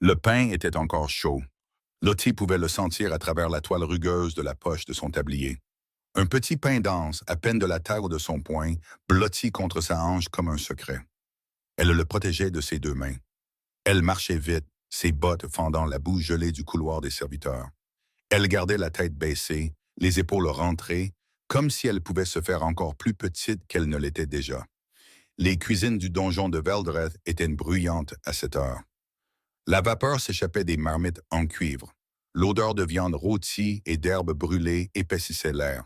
Le pain était encore chaud. Lottie pouvait le sentir à travers la toile rugueuse de la poche de son tablier. Un petit pain dense, à peine de la taille de son poing, blotti contre sa hanche comme un secret. Elle le protégeait de ses deux mains. Elle marchait vite, ses bottes fendant la boue gelée du couloir des serviteurs. Elle gardait la tête baissée, les épaules rentrées, comme si elle pouvait se faire encore plus petite qu'elle ne l'était déjà. Les cuisines du donjon de Veldreth étaient bruyantes à cette heure. La vapeur s'échappait des marmites en cuivre. L'odeur de viande rôtie et d'herbes brûlées épaississait l'air.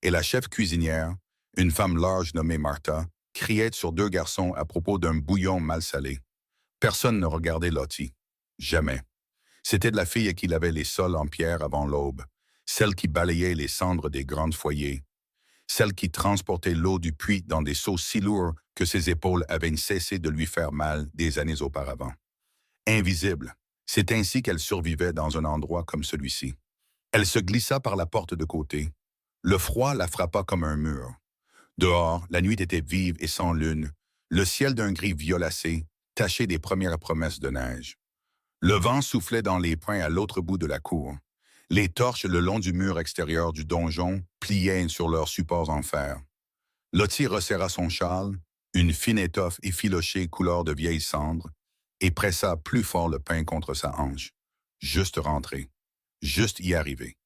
Et la chef cuisinière, une femme large nommée Martha, criait sur deux garçons à propos d'un bouillon mal salé. Personne ne regardait Lottie. Jamais. C'était de la fille qui lavait les sols en pierre avant l'aube, celle qui balayait les cendres des grands foyers, celle qui transportait l'eau du puits dans des seaux si lourds que ses épaules avaient cessé de lui faire mal des années auparavant. Invisible, c'est ainsi qu'elle survivait dans un endroit comme celui-ci. Elle se glissa par la porte de côté. Le froid la frappa comme un mur. Dehors, la nuit était vive et sans lune, le ciel d'un gris violacé, taché des premières promesses de neige. Le vent soufflait dans les pins à l'autre bout de la cour. Les torches le long du mur extérieur du donjon pliaient sur leurs supports en fer. Lottie resserra son châle, une fine étoffe effilochée couleur de vieille cendre, et pressa plus fort le pain contre sa hanche. Juste rentrer. Juste y arriver.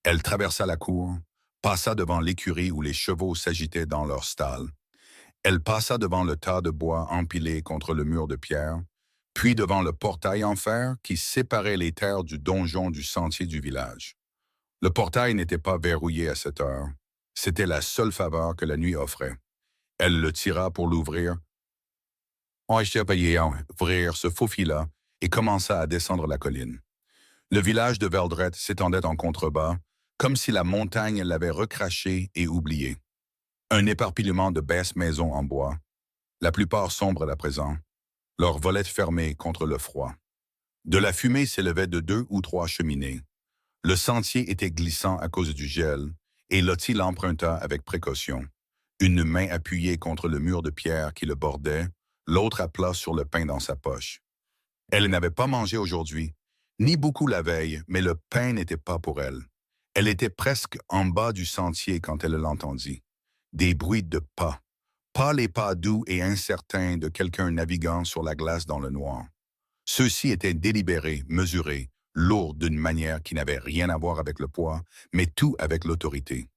Elle traversa la cour, passa devant l'écurie où les chevaux s'agitaient dans leur stalles. Elle passa devant le tas de bois empilé contre le mur de pierre, puis devant le portail en fer qui séparait les terres du donjon du sentier du village. Le portail n'était pas verrouillé à cette heure. C'était la seule faveur que la nuit offrait. Elle le tira pour l'ouvrir. Ouvrir se faufila et commença à descendre la colline. Le village de Veldreth s'étendait en contrebas, comme si la montagne l'avait recraché et oublié. Un éparpillement de basses maisons en bois, la plupart sombres à présent, leurs volets fermées contre le froid. De la fumée s'élevait de 2 ou 3 cheminées. Le sentier était glissant à cause du gel, et Lottie l'emprunta avec précaution. Une main appuyée contre le mur de pierre qui le bordait, l'autre à plat sur le pain dans sa poche. Elle n'avait pas mangé aujourd'hui, ni beaucoup la veille, mais le pain n'était pas pour elle. Elle était presque en bas du sentier quand elle l'entendit. Des bruits de pas. Pas les pas doux et incertains de quelqu'un naviguant sur la glace dans le noir. Ceux-ci étaient délibérés, mesurés, lourds d'une manière qui n'avait rien à voir avec le poids, mais tout avec l'autorité.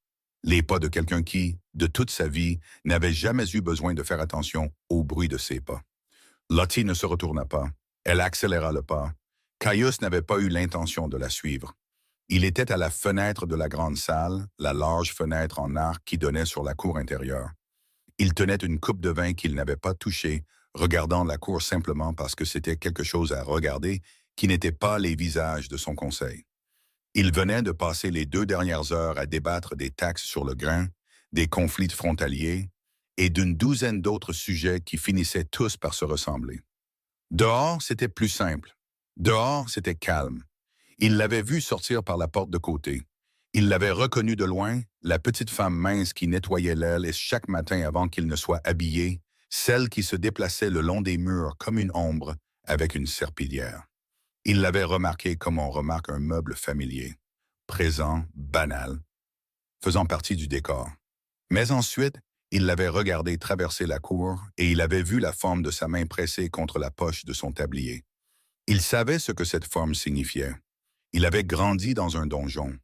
Les pas de quelqu'un qui, de toute sa vie, n'avait jamais eu besoin de faire attention au bruit de ses pas. Lottie ne se retourna pas. Elle accéléra le pas. Caius n'avait pas eu l'intention de la suivre. Il était à la fenêtre de la grande salle, la large fenêtre en arc qui donnait sur la cour intérieure. Il tenait une coupe de vin qu'il n'avait pas touchée, regardant la cour simplement parce que c'était quelque chose à regarder qui n'était pas les visages de son conseil. Il venait de passer les 2 dernières heures à débattre des taxes sur le grain, des conflits frontaliers et d'une douzaine d'autres sujets qui finissaient tous par se ressembler. Dehors, c'était plus simple. Dehors, c'était calme. Il l'avait vue sortir par la porte de côté. Il l'avait reconnue de loin, la petite femme mince qui nettoyait l'aile chaque matin avant qu'il ne soit habillé, celle qui se déplaçait le long des murs comme une ombre avec une serpillière. Il l'avait remarquée comme on remarque un meuble familier, présent, banal, faisant partie du décor. Mais ensuite, il l'avait regardée traverser la cour et il avait vu la forme de sa main pressée contre la poche de son tablier. Il savait ce que cette forme signifiait. Il avait grandi dans un donjon.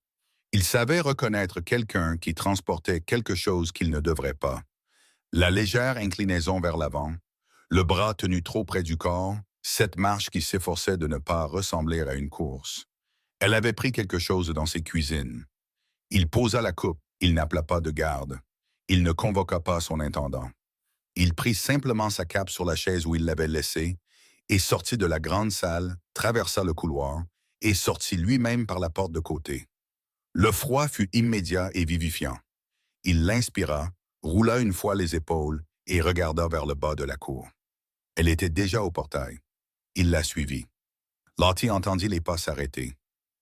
Il savait reconnaître quelqu'un qui transportait quelque chose qu'il ne devrait pas. La légère inclinaison vers l'avant, le bras tenu trop près du corps, cette marche qui s'efforçait de ne pas ressembler à une course. Elle avait pris quelque chose dans ses cuisines. Il posa la coupe, il n'appela pas de garde. Il ne convoqua pas son intendant. Il prit simplement sa cape sur la chaise où il l'avait laissée et sortit de la grande salle, traversa le couloir et sortit lui-même par la porte de côté. Le froid fut immédiat et vivifiant. Il l'inspira, roula une fois les épaules et regarda vers le bas de la cour. Elle était déjà au portail. Il la suivit. Lottie entendit les pas s'arrêter.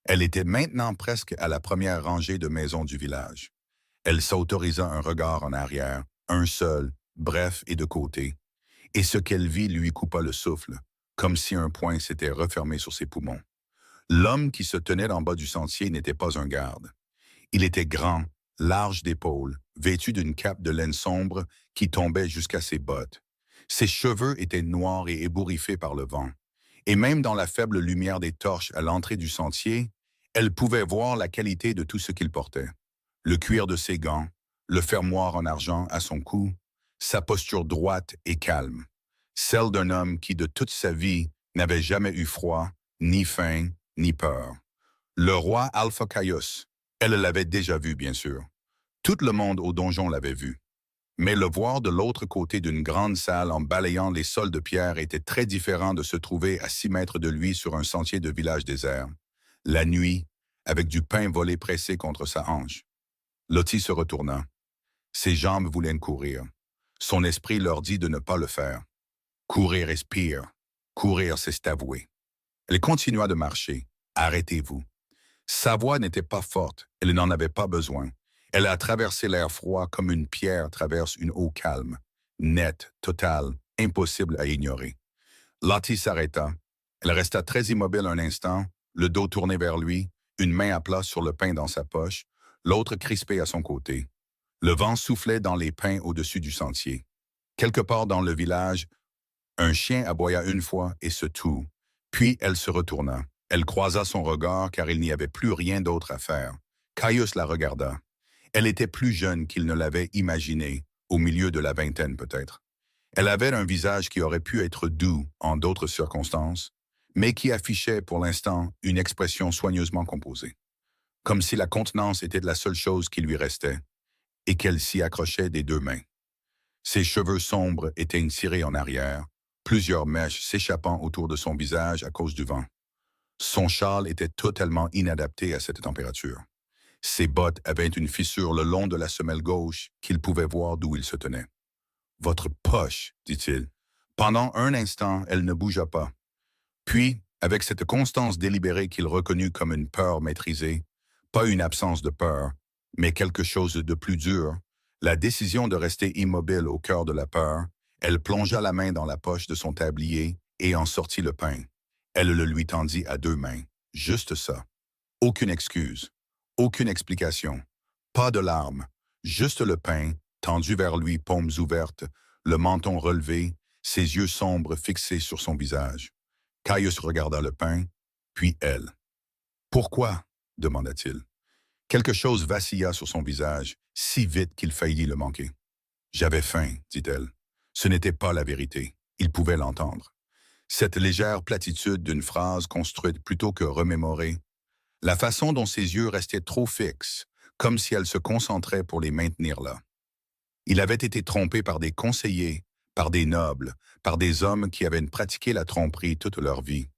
Elle était maintenant presque à la première rangée de maisons du village. Elle s'autorisa un regard en arrière, un seul, bref et de côté, et ce qu'elle vit lui coupa le souffle. comme si un poing s'était refermé sur ses poumons. L'homme qui se tenait en bas du sentier n'était pas un garde. Il était grand, large d'épaules, vêtu d'une cape de laine sombre qui tombait jusqu'à ses bottes. Ses cheveux étaient noirs et ébouriffés par le vent. Et même dans la faible lumière des torches à l'entrée du sentier, elle pouvait voir la qualité de tout ce qu'il portait. Le cuir de ses gants, le fermoir en argent à son cou, sa posture droite et calme, celle d'un homme qui de toute sa vie n'avait jamais eu froid, ni faim, ni peur. Le roi Alpha Caius, elle l'avait déjà vu, bien sûr. Tout le monde au donjon l'avait vu. Mais le voir de l'autre côté d'une grande salle en balayant les sols de pierre était très différent de se trouver à 6 mètres de lui sur un sentier de village désert, la nuit, avec du pain volé pressé contre sa hanche. Lottie se retourna. Ses jambes voulaient courir. Son esprit leur dit de ne pas le faire. Courir est pire. Courir, c'est avouer. Elle continua de marcher. Arrêtez-vous. Sa voix n'était pas forte, elle n'en avait pas besoin. Elle a traversé l'air froid comme une pierre traverse une eau calme, nette, totale, impossible à ignorer. Lottie s'arrêta. Elle resta très immobile un instant, le dos tourné vers lui, une main à plat sur le pain dans sa poche, l'autre crispée à son côté. Le vent soufflait dans les pins au-dessus du sentier. Quelque part dans le village, un chien aboya une fois et se tut. Puis elle se retourna. Elle croisa son regard car il n'y avait plus rien d'autre à faire. Caius la regarda. Elle était plus jeune qu'il ne l'avait imaginé, au milieu de la vingtaine peut-être. Elle avait un visage qui aurait pu être doux en d'autres circonstances, mais qui affichait pour l'instant une expression soigneusement composée, comme si la contenance était la seule chose qui lui restait, et qu'elle s'y accrochait des deux mains. Ses cheveux sombres étaient tirés en arrière, plusieurs mèches s'échappant autour de son visage à cause du vent. Son châle était totalement inadapté à cette température. Ses bottes avaient une fissure le long de la semelle gauche qu'il pouvait voir d'où il se tenait. « Votre poche, dit-il. » Pendant un instant, elle ne bougea pas. Puis, avec cette constance délibérée qu'il reconnut comme une peur maîtrisée, pas une absence de peur, mais quelque chose de plus dur, la décision de rester immobile au cœur de la peur, elle plongea la main dans la poche de son tablier et en sortit le pain. Elle le lui tendit à deux mains. Juste ça. Aucune excuse. Aucune explication. Pas de larmes. Juste le pain, tendu vers lui, paumes ouvertes, le menton relevé, ses yeux sombres fixés sur son visage. Caius regarda le pain, puis elle. « Pourquoi ?» demanda-t-il. Quelque chose vacilla sur son visage, si vite qu'il faillit le manquer. « J'avais faim, dit-elle. Ce n'était pas la vérité. Il pouvait l'entendre. Cette légère platitude d'une phrase construite plutôt que remémorée, la façon dont ses yeux restaient trop fixes, comme si elle se concentrait pour les maintenir là. Il avait été trompé par des conseillers, par des nobles, par des hommes qui avaient pratiqué la tromperie toute leur vie.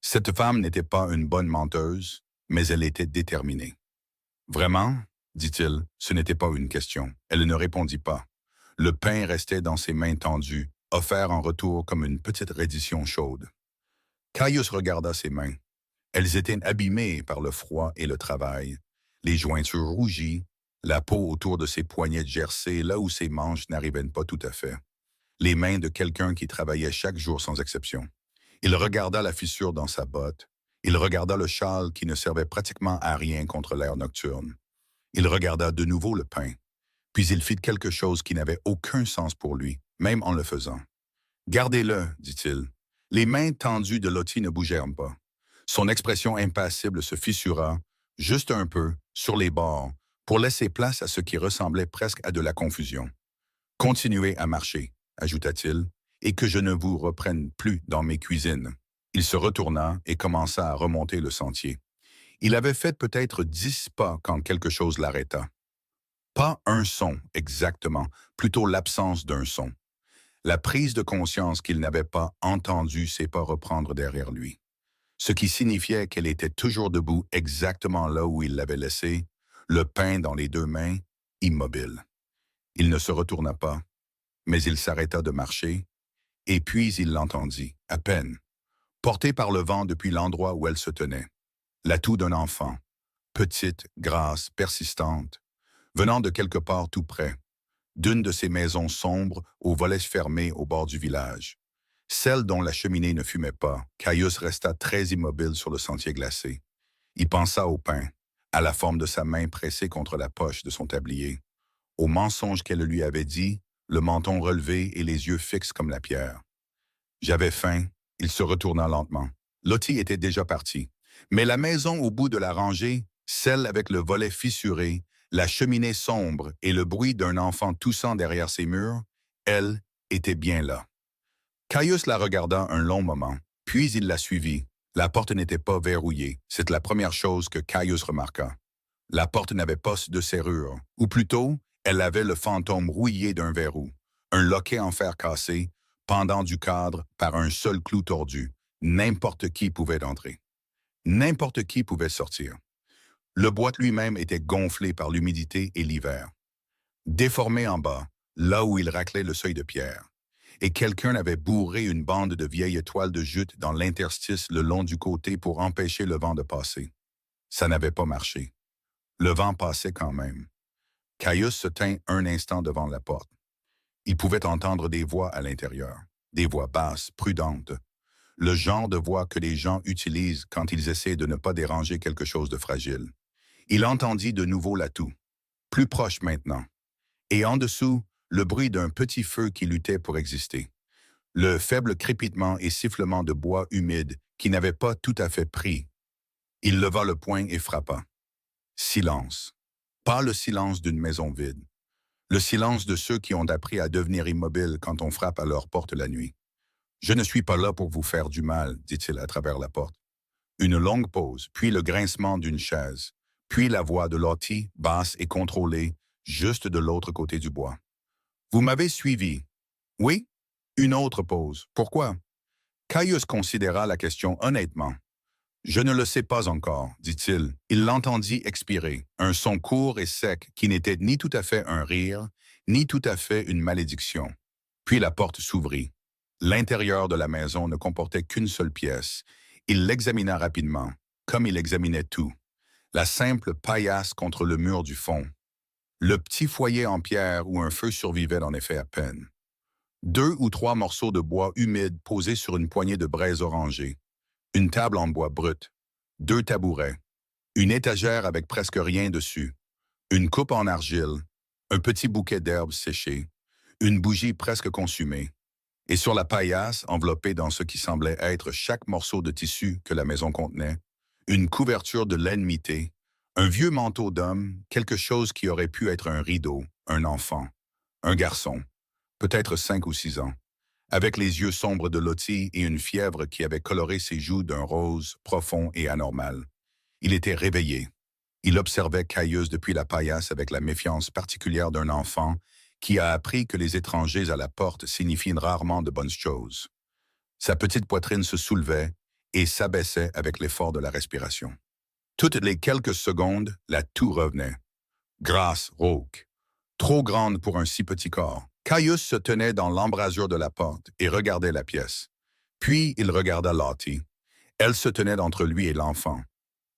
Cette femme n'était pas une bonne menteuse, mais elle était déterminée. « Vraiment ?» dit-il, ce n'était pas une question. Elle ne répondit pas. Le pain restait dans ses mains tendues, offert en retour comme une petite reddition chaude. Caius regarda ses mains. Elles étaient abîmées par le froid et le travail, les jointures rougies, la peau autour de ses poignets gercés là où ses manches n'arrivaient pas tout à fait. Les mains de quelqu'un qui travaillait chaque jour sans exception. Il regarda la fissure dans sa botte. Il regarda le châle qui ne servait pratiquement à rien contre l'air nocturne. Il regarda de nouveau le pain. Puis il fit quelque chose qui n'avait aucun sens pour lui, même en le faisant. « Gardez-le, dit-il. » Les mains tendues de Lottie ne bougèrent pas. Son expression impassible se fissura, juste un peu, sur les bords, pour laisser place à ce qui ressemblait presque à de la confusion. « Continuez à marcher, ajouta-t-il, et que je ne vous reprenne plus dans mes cuisines. » Il se retourna et commença à remonter le sentier. Il avait fait peut-être 10 pas quand quelque chose l'arrêta. Pas un son, exactement, plutôt l'absence d'un son. La prise de conscience qu'il n'avait pas entendu ses pas reprendre derrière lui. Ce qui signifiait qu'elle était toujours debout exactement là où il l'avait laissée, le pain dans les deux mains, immobile. Il ne se retourna pas, mais il s'arrêta de marcher, et puis il l'entendit, à peine, porté par le vent depuis l'endroit où elle se tenait. La toux d'un enfant, petite, grasse, persistante, venant de quelque part tout près, d'une de ces maisons sombres aux volets fermés au bord du village. celle dont la cheminée ne fumait pas. Caius resta très immobile sur le sentier glacé. Il pensa au pain, à la forme de sa main pressée contre la poche de son tablier, au mensonge qu'elle lui avait dit, le menton relevé et les yeux fixes comme la pierre. J'avais faim. Il se retourna lentement. Lottie était déjà partie. Mais la maison au bout de la rangée, celle avec le volet fissuré, la cheminée sombre et le bruit d'un enfant toussant derrière ses murs, elle était bien là. Caius la regarda un long moment, puis il la suivit. La porte n'était pas verrouillée. C'était la première chose que Caius remarqua. La porte n'avait pas de serrure, ou plutôt, elle avait le fantôme rouillé d'un verrou, un loquet en fer cassé, pendant du cadre par un seul clou tordu. N'importe qui pouvait entrer. N'importe qui pouvait sortir. Le boîte lui-même était gonflé par l'humidité et l'hiver. Déformé en bas, là où il raclait le seuil de pierre. Et quelqu'un avait bourré une bande de vieilles toiles de jute dans l'interstice le long du côté pour empêcher le vent de passer. Ça n'avait pas marché. Le vent passait quand même. Caius se tint un instant devant la porte. Il pouvait entendre des voix à l'intérieur, des voix basses, prudentes, le genre de voix que les gens utilisent quand ils essaient de ne pas déranger quelque chose de fragile. Il entendit de nouveau l'atout, plus proche maintenant, et en dessous, le bruit d'un petit feu qui luttait pour exister, le faible crépitement et sifflement de bois humide qui n'avait pas tout à fait pris. Il leva le poing et frappa. Silence. Pas le silence d'une maison vide. Le silence de ceux qui ont appris à devenir immobiles quand on frappe à leur porte la nuit. « Je ne suis pas là pour vous faire du mal », dit-il à travers la porte. Une longue pause, puis le grincement d'une chaise, puis la voix de Lottie, basse et contrôlée, juste de l'autre côté du bois. « Vous m'avez suivi. »« Oui ?» Une autre pause. « Pourquoi ?» Caius considéra la question honnêtement. « Je ne le sais pas encore, » dit-il. Il l'entendit expirer, un son court et sec qui n'était ni tout à fait un rire, ni tout à fait une malédiction. Puis la porte s'ouvrit. L'intérieur de la maison ne comportait qu'une seule pièce. Il l'examina rapidement, comme il examinait tout. La simple paillasse contre le mur du fond. Le petit foyer en pierre où un feu survivait en effet à peine. 2 ou 3 morceaux de bois humides posés sur une poignée de braises orangées. Une table en bois brut. 2 tabourets. Une étagère avec presque rien dessus. Une coupe en argile. Un petit bouquet d'herbes séchées. Une bougie presque consumée. Et sur la paillasse, enveloppée dans ce qui semblait être chaque morceau de tissu que la maison contenait, une couverture de laine mitée, un vieux manteau d'homme, quelque chose qui aurait pu être un rideau, un enfant, un garçon, peut-être 5 ou 6 ans, avec les yeux sombres de Lottie et une fièvre qui avait coloré ses joues d'un rose profond et anormal. Il était réveillé. Il observait Caius depuis la paillasse avec la méfiance particulière d'un enfant qui a appris que les étrangers à la porte signifient rarement de bonnes choses. Sa petite poitrine se soulevait et s'abaissait avec l'effort de la respiration. Toutes les quelques secondes, la toux revenait. Grasse, rauque, trop grande pour un si petit corps. Caius se tenait dans l'embrasure de la porte et regardait la pièce. Puis il regarda Lottie. Elle se tenait entre lui et l'enfant.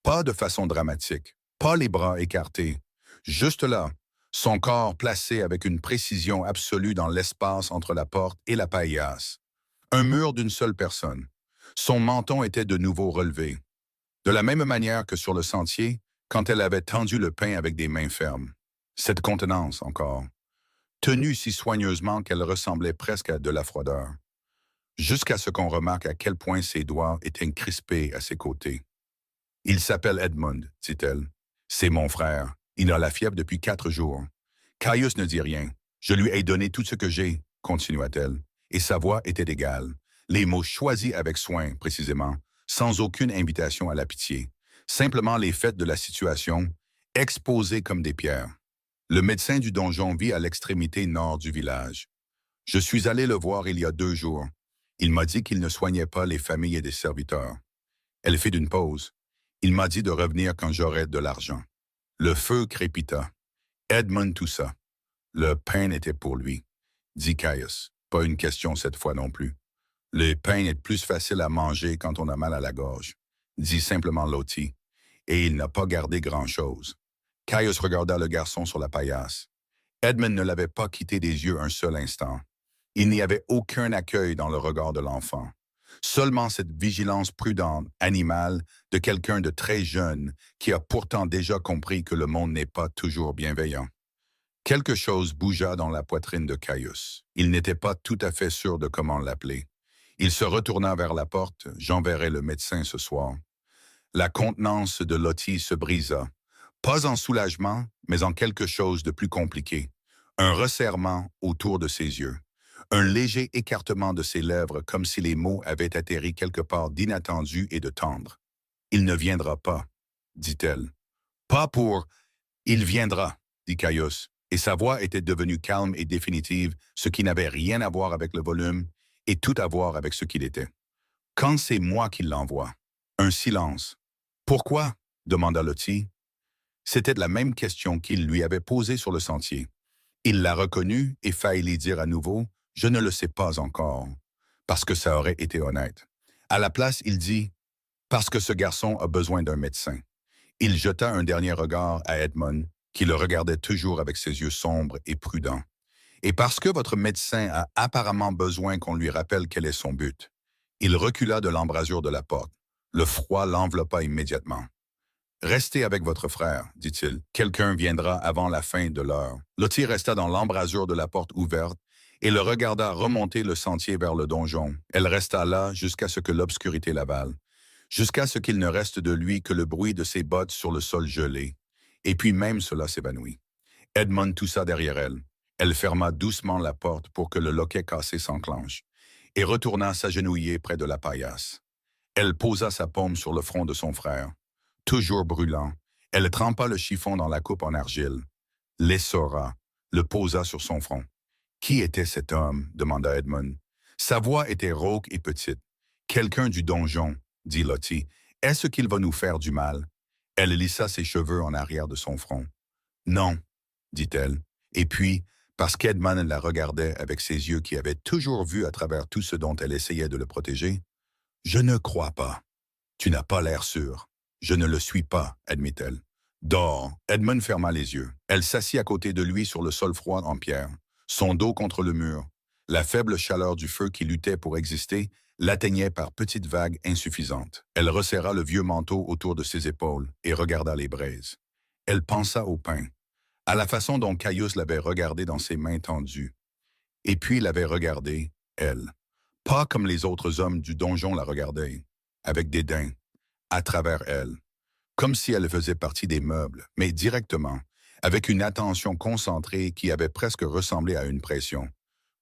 Pas de façon dramatique, pas les bras écartés, juste là, son corps placé avec une précision absolue dans l'espace entre la porte et la paillasse. Un mur d'une seule personne. Son menton était de nouveau relevé. De la même manière que sur le sentier, quand elle avait tendu le pain avec des mains fermes. Cette contenance encore. Tenue si soigneusement qu'elle ressemblait presque à de la froideur. Jusqu'à ce qu'on remarque à quel point ses doigts étaient crispés à ses côtés. « Il s'appelle Edmund, dit-elle. C'est mon frère. Il a la fièvre depuis 4 jours. » Caius ne dit rien. « Je lui ai donné tout ce que j'ai, » continua-t-elle, et sa voix était égale. Les mots choisis avec soin, précisément, sans aucune invitation à la pitié. Simplement les faits de la situation, exposés comme des pierres. Le médecin du donjon vit à l'extrémité nord du village. Je suis allé le voir il y a 2 jours. Il m'a dit qu'il ne soignait pas les familles et des serviteurs. Elle fit une pause. Il m'a dit de revenir quand j'aurais de l'argent. Le feu crépita. Edmund toussa. Le pain était pour lui, dit Caius. Pas une question cette fois non plus. Le pain est plus facile à manger quand on a mal à la gorge, dit simplement Lottie, et il n'a pas gardé grand-chose. Caius regarda le garçon sur la paillasse. Edmund ne l'avait pas quitté des yeux un seul instant. Il n'y avait aucun accueil dans le regard de l'enfant. Seulement cette vigilance prudente, animale, de quelqu'un de très jeune qui a pourtant déjà compris que le monde n'est pas toujours bienveillant. Quelque chose bougea dans la poitrine de Caius. Il n'était pas tout à fait sûr de comment l'appeler. Il se retourna vers la porte. J'enverrai le médecin ce soir. La contenance de Lottie se brisa. Pas en soulagement, mais en quelque chose de plus compliqué. Un resserrement autour de ses yeux. Un léger écartement de ses lèvres comme si les mots avaient atterri quelque part d'inattendu et de tendre. « Il ne viendra pas, dit-elle. « Pas pour... Il viendra, dit Caius, et sa voix était devenue calme et définitive, ce qui n'avait rien à voir avec le volume et tout à voir avec ce qu'il était. Quand c'est moi qui l'envoie. Un silence. Pourquoi? Demanda Lottie. C'était la même question qu'il lui avait posée sur le sentier. Il la reconnut et faillit dire à nouveau « Je ne le sais pas encore », parce que ça aurait été honnête. À la place, il dit « Parce que ce garçon a besoin d'un médecin ». Il jeta un dernier regard à Edmund, qui le regardait toujours avec ses yeux sombres et prudents. « Et parce que votre médecin a apparemment besoin qu'on lui rappelle quel est son but. » Il recula de l'embrasure de la porte. Le froid l'enveloppa immédiatement. « Restez avec votre frère, dit-il. Quelqu'un viendra avant la fin de l'heure. » Lottie resta dans l'embrasure de la porte ouverte et le regarda remonter le sentier vers le donjon. Elle resta là jusqu'à ce que l'obscurité l'avale, jusqu'à ce qu'il ne reste de lui que le bruit de ses bottes sur le sol gelé. Et puis même cela s'évanouit. Edmund toussa derrière elle. Elle ferma doucement la porte pour que le loquet cassé s'enclenche et retourna s'agenouiller près de la paillasse. Elle posa sa paume sur le front de son frère. Toujours brûlant, elle trempa le chiffon dans la coupe en argile, l'essora, le posa sur son front. « Qui était cet homme? » demanda Edmund. Sa voix était rauque et petite. « Quelqu'un du donjon, » dit Lottie. « Est-ce qu'il va nous faire du mal? » Elle lissa ses cheveux en arrière de son front. « Non, » dit-elle. Et puis, parce qu'Edmund la regardait avec ses yeux qui avaient toujours vu à travers tout ce dont elle essayait de le protéger, « Je ne crois pas. Tu n'as pas l'air sûr. » « Je ne le suis pas, admit-elle. »« Dors. » Edmund ferma les yeux. Elle s'assit à côté de lui sur le sol froid en pierre, son dos contre le mur. La faible chaleur du feu qui luttait pour exister l'atteignait par petites vagues insuffisantes. Elle resserra le vieux manteau autour de ses épaules et regarda les braises. Elle pensa au pain, à la façon dont Caius l'avait regardé dans ses mains tendues. Et puis l'avait regardée, elle. Pas comme les autres hommes du donjon la regardaient, avec dédain, à travers elle, comme si elle faisait partie des meubles, mais directement, avec une attention concentrée qui avait presque ressemblé à une pression,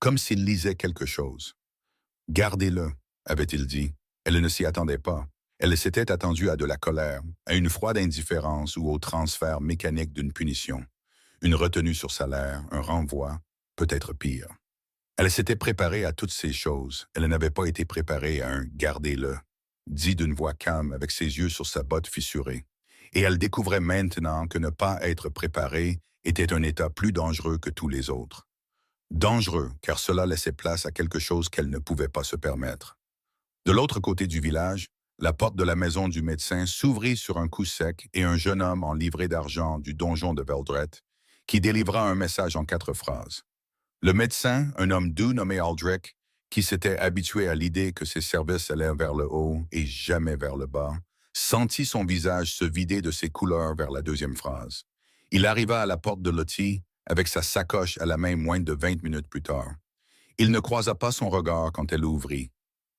comme s'il lisait quelque chose. « Gardez-le », avait-il dit. Elle ne s'y attendait pas. Elle s'était attendue à de la colère, à une froide indifférence ou au transfert mécanique d'une punition, une retenue sur salaire, un renvoi, peut-être pire. Elle s'était préparée à toutes ces choses. Elle n'avait pas été préparée à un « gardez-le », dit d'une voix calme avec ses yeux sur sa botte fissurée. Et elle découvrait maintenant que ne pas être préparée était un état plus dangereux que tous les autres. Dangereux, car cela laissait place à quelque chose qu'elle ne pouvait pas se permettre. De l'autre côté du village, la porte de la maison du médecin s'ouvrit sur un coup sec et un jeune homme en livrée d'argent du donjon de Veldret, qui délivra un message en 4 phrases. Le médecin, un homme doux nommé Aldrich, qui s'était habitué à l'idée que ses services allaient vers le haut et jamais vers le bas, sentit son visage se vider de ses couleurs vers la 2e phrase. Il arriva à la porte de Lottie avec sa sacoche à la main moins de 20 minutes plus tard. Il ne croisa pas son regard quand elle ouvrit.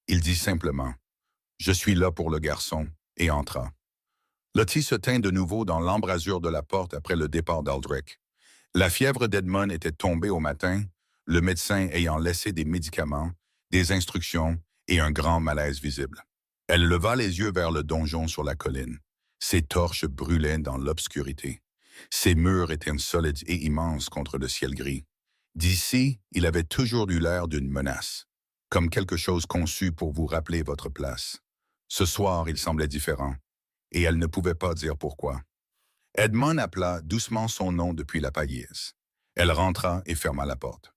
Il dit simplement « Je suis là pour le garçon » et entra. Lottie se tint de nouveau dans l'embrasure de la porte après le départ d'Aldrich. La fièvre d'Edmund était tombée au matin, le médecin ayant laissé des médicaments, des instructions et un grand malaise visible. Elle leva les yeux vers le donjon sur la colline. Ses torches brûlaient dans l'obscurité. Ses murs étaient solides et immenses contre le ciel gris. D'ici, il avait toujours eu l'air d'une menace, comme quelque chose conçu pour vous rappeler votre place. Ce soir, il semblait différent, et elle ne pouvait pas dire pourquoi. Edmund appela doucement son nom depuis la palliasse. Elle rentra et ferma la porte.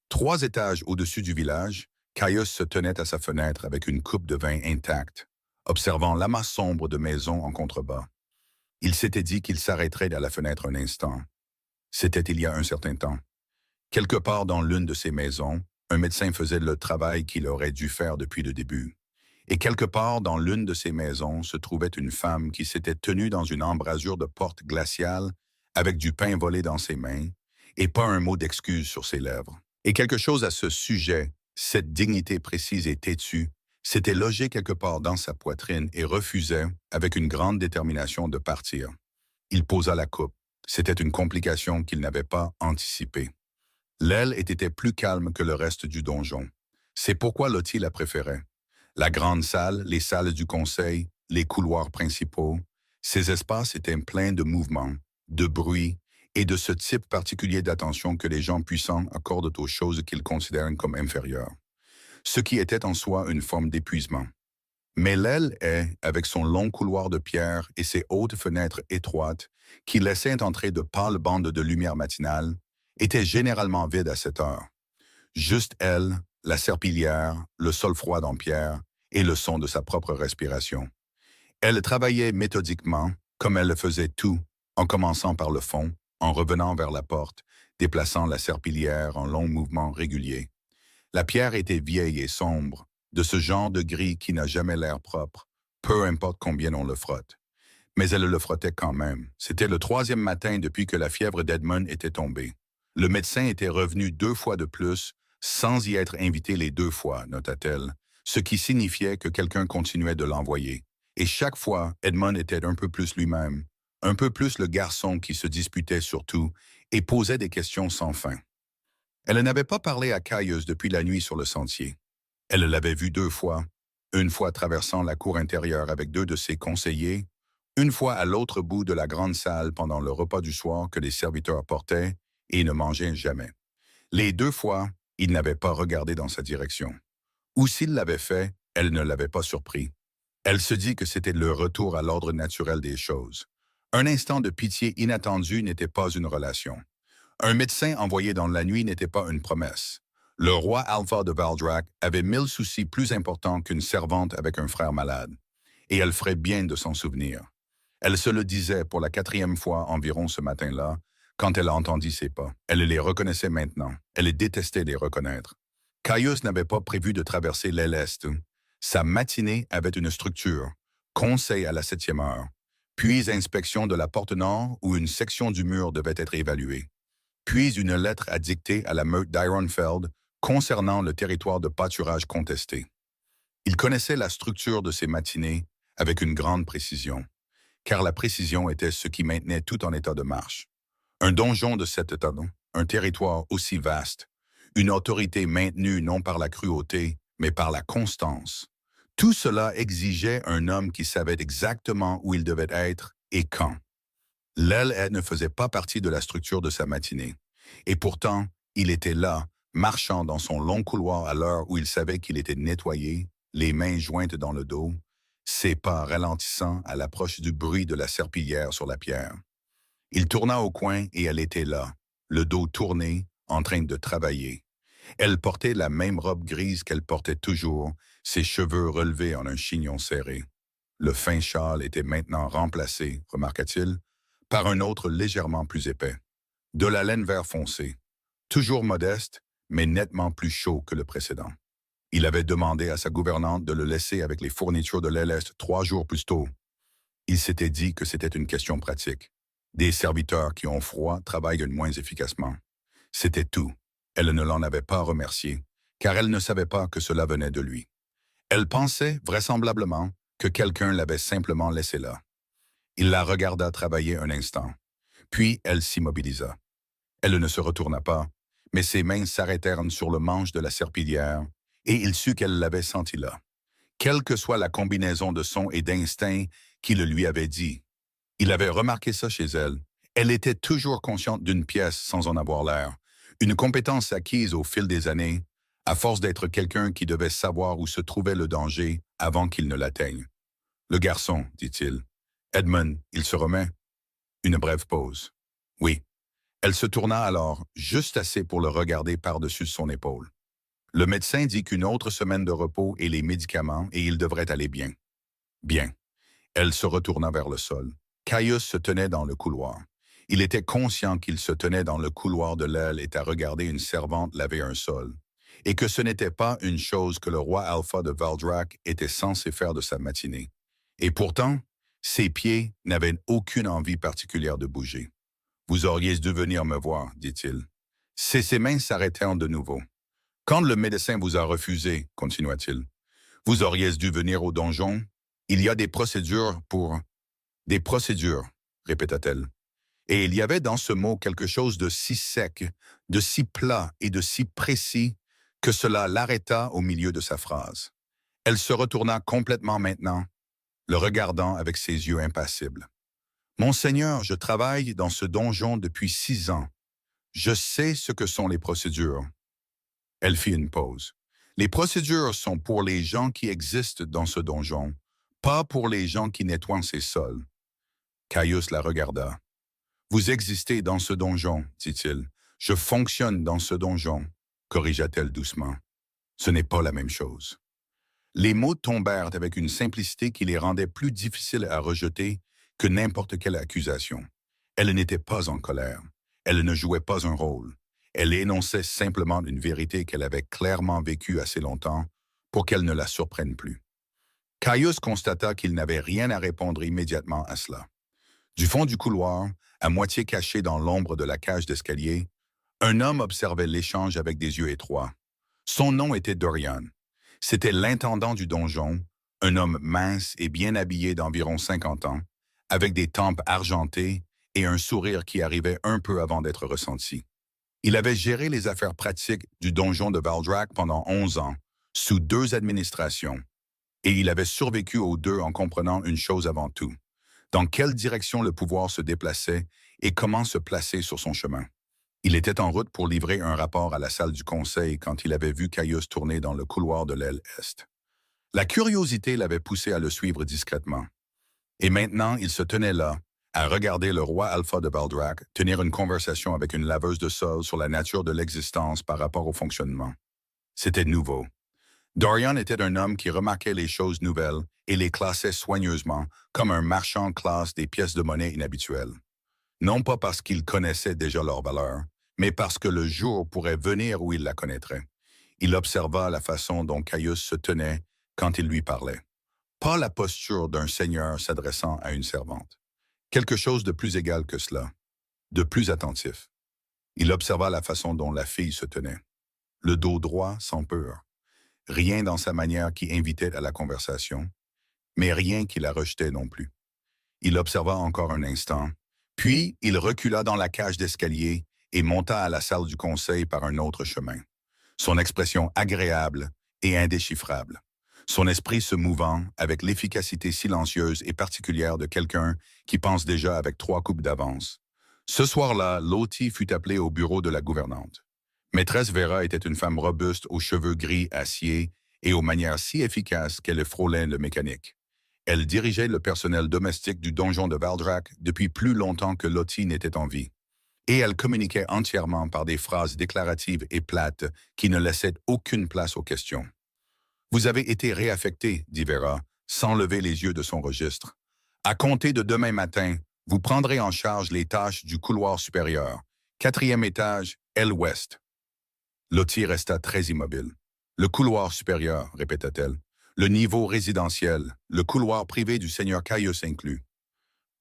3 étages au-dessus du village, Caius se tenait à sa fenêtre avec une coupe de vin intacte, observant l'amas sombre de maisons en contrebas. Il s'était dit qu'il s'arrêterait à la fenêtre un instant. C'était il y a un certain temps. Quelque part dans l'une de ces maisons, Un médecin faisait le travail qu'il aurait dû faire depuis le début. Et quelque part dans l'une de ces maisons se trouvait une femme qui s'était tenue dans une embrasure de porte glaciale avec du pain volé dans ses mains et pas un mot d'excuse sur ses lèvres. Et quelque chose à ce sujet, cette dignité précise et têtue, s'était logé quelque part dans sa poitrine et refusait, avec une grande détermination, de partir. Il posa la coupe. C'était une complication qu'il n'avait pas anticipée. L'aile était plus calme que le reste du donjon. C'est pourquoi Lottie la préférait. La grande salle, les salles du conseil, les couloirs principaux, ces espaces étaient pleins de mouvements, de bruit et de ce type particulier d'attention que les gens puissants accordent aux choses qu'ils considèrent comme inférieures, ce qui était en soi une forme d'épuisement. Mais l'aile est, avec son long couloir de pierre et ses hautes fenêtres étroites qui laissaient entrer de pâles bandes de lumière matinale, était généralement vide à cette heure. Juste elle, la serpillière, le sol froid en pierre et le son de sa propre respiration. Elle travaillait méthodiquement, comme elle le faisait tout, en commençant par le fond, en revenant vers la porte, déplaçant la serpillière en longs mouvements réguliers. La pierre était vieille et sombre, de ce genre de gris qui n'a jamais l'air propre, peu importe combien on le frotte. Mais elle le frottait quand même. C'était le 3e matin depuis que la fièvre d'Edmund était tombée. Le médecin était revenu 2 fois de plus, sans y être invité les 2 fois, nota-t-elle, ce qui signifiait que quelqu'un continuait de l'envoyer. Et chaque fois, Edmund était un peu plus lui-même, un peu plus le garçon qui se disputait sur tout et posait des questions sans fin. Elle n'avait pas parlé à Caius depuis la nuit sur le sentier. Elle l'avait vu 2 fois, une fois traversant la cour intérieure avec 2 de ses conseillers, une fois à l'autre bout de la grande salle pendant le repas du soir que les serviteurs portaient et ne mangeaient jamais. Les 2 fois, il n'avait pas regardé dans sa direction. Ou s'il l'avait fait, elle ne l'avait pas surpris. Elle se dit que c'était le retour à l'ordre naturel des choses. Un instant de pitié inattendue n'était pas une relation. Un médecin envoyé dans la nuit n'était pas une promesse. Le roi Alpha de Valdrac avait 1000 soucis plus importants qu'une servante avec un frère malade. Et elle ferait bien de s'en souvenir. Elle se le disait pour la 4e fois environ ce matin-là, quand elle entendit ses pas. Elle les reconnaissait maintenant. Elle détestait les reconnaître. Caius n'avait pas prévu de traverser l'aile Est. Sa matinée avait une structure. Conseil à la 7e heure. Puis inspection de la porte nord où une section du mur devait être évaluée. Puis une lettre à dicter à la meute d'Ironfeld concernant le territoire de pâturage contesté. Il connaissait la structure de ces matinées avec une grande précision, car la précision était ce qui maintenait tout en état de marche. Un donjon de cet état, un territoire aussi vaste, une autorité maintenue non par la cruauté, mais par la constance. Tout cela exigeait un homme qui savait exactement où il devait être et quand. L'aile ne faisait pas partie de la structure de sa matinée. Et pourtant, il était là, marchant dans son long couloir à l'heure où il savait qu'il était nettoyé, les mains jointes dans le dos, ses pas ralentissant à l'approche du bruit de la serpillière sur la pierre. Il tourna au coin et elle était là, le dos tourné, en train de travailler. Elle portait la même robe grise qu'elle portait toujours, ses cheveux relevés en un chignon serré. Le fin châle était maintenant remplacé, remarqua-t-il, par un autre légèrement plus épais. De la laine vert foncé, toujours modeste, mais nettement plus chaud que le précédent. Il avait demandé à sa gouvernante de le laisser avec les fournitures de l'aile Est 3 jours plus tôt. Il s'était dit que c'était une question pratique. Des serviteurs qui ont froid travaillent moins efficacement. C'était tout. Elle ne l'en avait pas remercié, car elle ne savait pas que cela venait de lui. Elle pensait, vraisemblablement, que quelqu'un l'avait simplement laissé là. Il la regarda travailler un instant. Puis elle s'immobilisa. Elle ne se retourna pas, mais ses mains s'arrêtèrent sur le manche de la serpillière, et il sut qu'elle l'avait senti là. Quelle que soit la combinaison de sons et d'instincts qui le lui avait dit. Il avait remarqué ça chez elle. Elle était toujours consciente d'une pièce sans en avoir l'air, une compétence acquise au fil des années, à force d'être quelqu'un qui devait savoir où se trouvait le danger avant qu'il ne l'atteigne. Le garçon, dit-il. Edmund, il se remet. Une brève pause. Oui. Elle se tourna alors, juste assez pour le regarder par-dessus son épaule. Le médecin dit qu'une autre semaine de repos et les médicaments, et il devrait aller bien. Bien. Elle se retourna vers le sol. Caius se tenait dans le couloir. Il était conscient qu'il se tenait dans le couloir de l'aile et à regarder une servante laver un sol. et que ce n'était pas une chose que le roi Alpha de Valdrak était censé faire de sa matinée. Et pourtant, ses pieds n'avaient aucune envie particulière de bouger. « Vous auriez dû venir me voir, dit-il. » Ses mains s'arrêtèrent de nouveau. « Quand le médecin vous a refusé, continua-t-il, vous auriez dû venir au donjon. Il y a des procédures pour... » « Des procédures, répéta-t-elle. Et il y avait dans ce mot quelque chose de si sec, de si plat et de si précis que cela l'arrêta au milieu de sa phrase. Elle se retourna complètement maintenant, le regardant avec ses yeux impassibles. « Monseigneur, je travaille dans ce donjon depuis 6 ans. Je sais ce que sont les procédures. » Elle fit une pause. « Les procédures sont pour les gens qui existent dans ce donjon, pas pour les gens qui nettoient ses sols. » Caius la regarda. « Vous existez dans ce donjon, dit-il. Je fonctionne dans ce donjon, corrigea-t-elle doucement. Ce n'est pas la même chose. » Les mots tombèrent avec une simplicité qui les rendait plus difficiles à rejeter que n'importe quelle accusation. Elle n'était pas en colère. Elle ne jouait pas un rôle. Elle énonçait simplement une vérité qu'elle avait clairement vécue assez longtemps pour qu'elle ne la surprenne plus. Caius constata qu'il n'avait rien à répondre immédiatement à cela. Du fond du couloir, à moitié caché dans l'ombre de la cage d'escalier, un homme observait l'échange avec des yeux étroits. Son nom était Dorian. C'était l'intendant du donjon, un homme mince et bien habillé d'environ 50 ans, avec des tempes argentées et un sourire qui arrivait un peu avant d'être ressenti. Il avait géré les affaires pratiques du donjon de Valdrak pendant 11 ans, sous 2 administrations, et il avait survécu aux 2 en comprenant une chose avant tout. Dans quelle direction le pouvoir se déplaçait et comment se placer sur son chemin. Il était en route pour livrer un rapport à la salle du conseil quand il avait vu Caius tourner dans le couloir de l'aile est. La curiosité l'avait poussé à le suivre discrètement. Et maintenant, il se tenait là, à regarder le roi Alpha de Valdrak tenir une conversation avec une laveuse de sol sur la nature de l'existence par rapport au fonctionnement. C'était nouveau. Dorian était un homme qui remarquait les choses nouvelles et les classait soigneusement, comme un marchand classe des pièces de monnaie inhabituelles. Non pas parce qu'il connaissait déjà leur valeur, mais parce que le jour pourrait venir où il la connaîtrait. Il observa la façon dont Caius se tenait quand il lui parlait. Pas la posture d'un seigneur s'adressant à une servante. Quelque chose de plus égal que cela, de plus attentif. Il observa la façon dont la fille se tenait. Le dos droit, sans peur. Rien dans sa manière qui invitait à la conversation, mais rien qui la rejetait non plus. Il observa encore un instant, puis il recula dans la cage d'escalier et monta à la salle du conseil par un autre chemin. Son expression agréable et indéchiffrable. Son esprit se mouvant avec l'efficacité silencieuse et particulière de quelqu'un qui pense déjà avec 3 coupes d'avance. Ce soir-là, Lottie fut appelée au bureau de la gouvernante. Maîtresse Vera était une femme robuste aux cheveux gris acier et aux manières si efficaces qu'elle frôlait le mécanique. Elle dirigeait le personnel domestique du donjon de Valdrak depuis plus longtemps que Lottie n'était en vie. Et elle communiquait entièrement par des phrases déclaratives et plates qui ne laissaient aucune place aux questions. « Vous avez été réaffecté, dit Vera, sans lever les yeux de son registre. À compter de demain matin, vous prendrez en charge les tâches du couloir supérieur, 4e étage, aile ouest. » Lottie resta très immobile. « Le couloir supérieur, répéta-t-elle. Le niveau résidentiel, le couloir privé du seigneur Caius inclus. »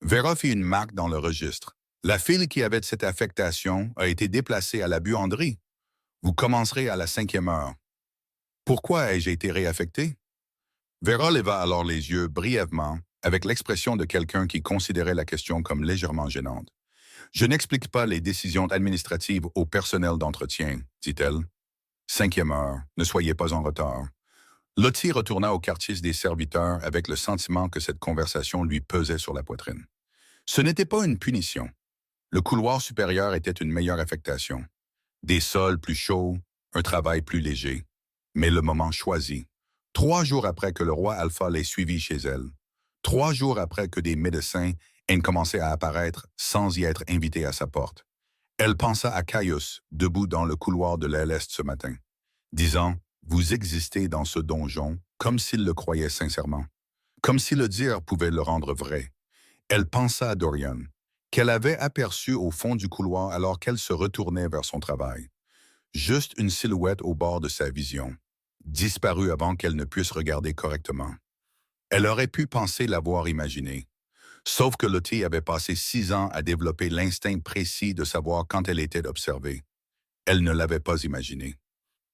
Vera fit une marque dans le registre. « La file qui avait cette affectation a été déplacée à la buanderie. Vous commencerez à la 5e heure. » « Pourquoi ai-je été réaffecté? » Vera leva alors les yeux brièvement, avec l'expression de quelqu'un qui considérait la question comme légèrement gênante. « Je n'explique pas les décisions administratives au personnel d'entretien, dit-elle. 5e heure, ne soyez pas en retard. » Lottie retourna au quartier des serviteurs avec le sentiment que cette conversation lui pesait sur la poitrine. Ce n'était pas une punition. Le couloir supérieur était une meilleure affectation. Des sols plus chauds, un travail plus léger. Mais le moment choisi. 3 jours après que le roi Alpha l'ait suivi chez elle. 3 jours après que des médecins aient commencé à apparaître sans y être invités à sa porte. Elle pensa à Caius, debout dans le couloir de l'aile est ce matin, disant « Vous existez dans ce donjon » comme s'il le croyait sincèrement. Comme si le dire pouvait le rendre vrai. Elle pensa à Dorian, qu'elle avait aperçu au fond du couloir alors qu'elle se retournait vers son travail. Juste une silhouette au bord de sa vision, disparue avant qu'elle ne puisse regarder correctement. Elle aurait pu penser l'avoir imaginé. Sauf que Lottie avait passé 6 ans à développer l'instinct précis de savoir quand elle était observée. Elle ne l'avait pas imaginé.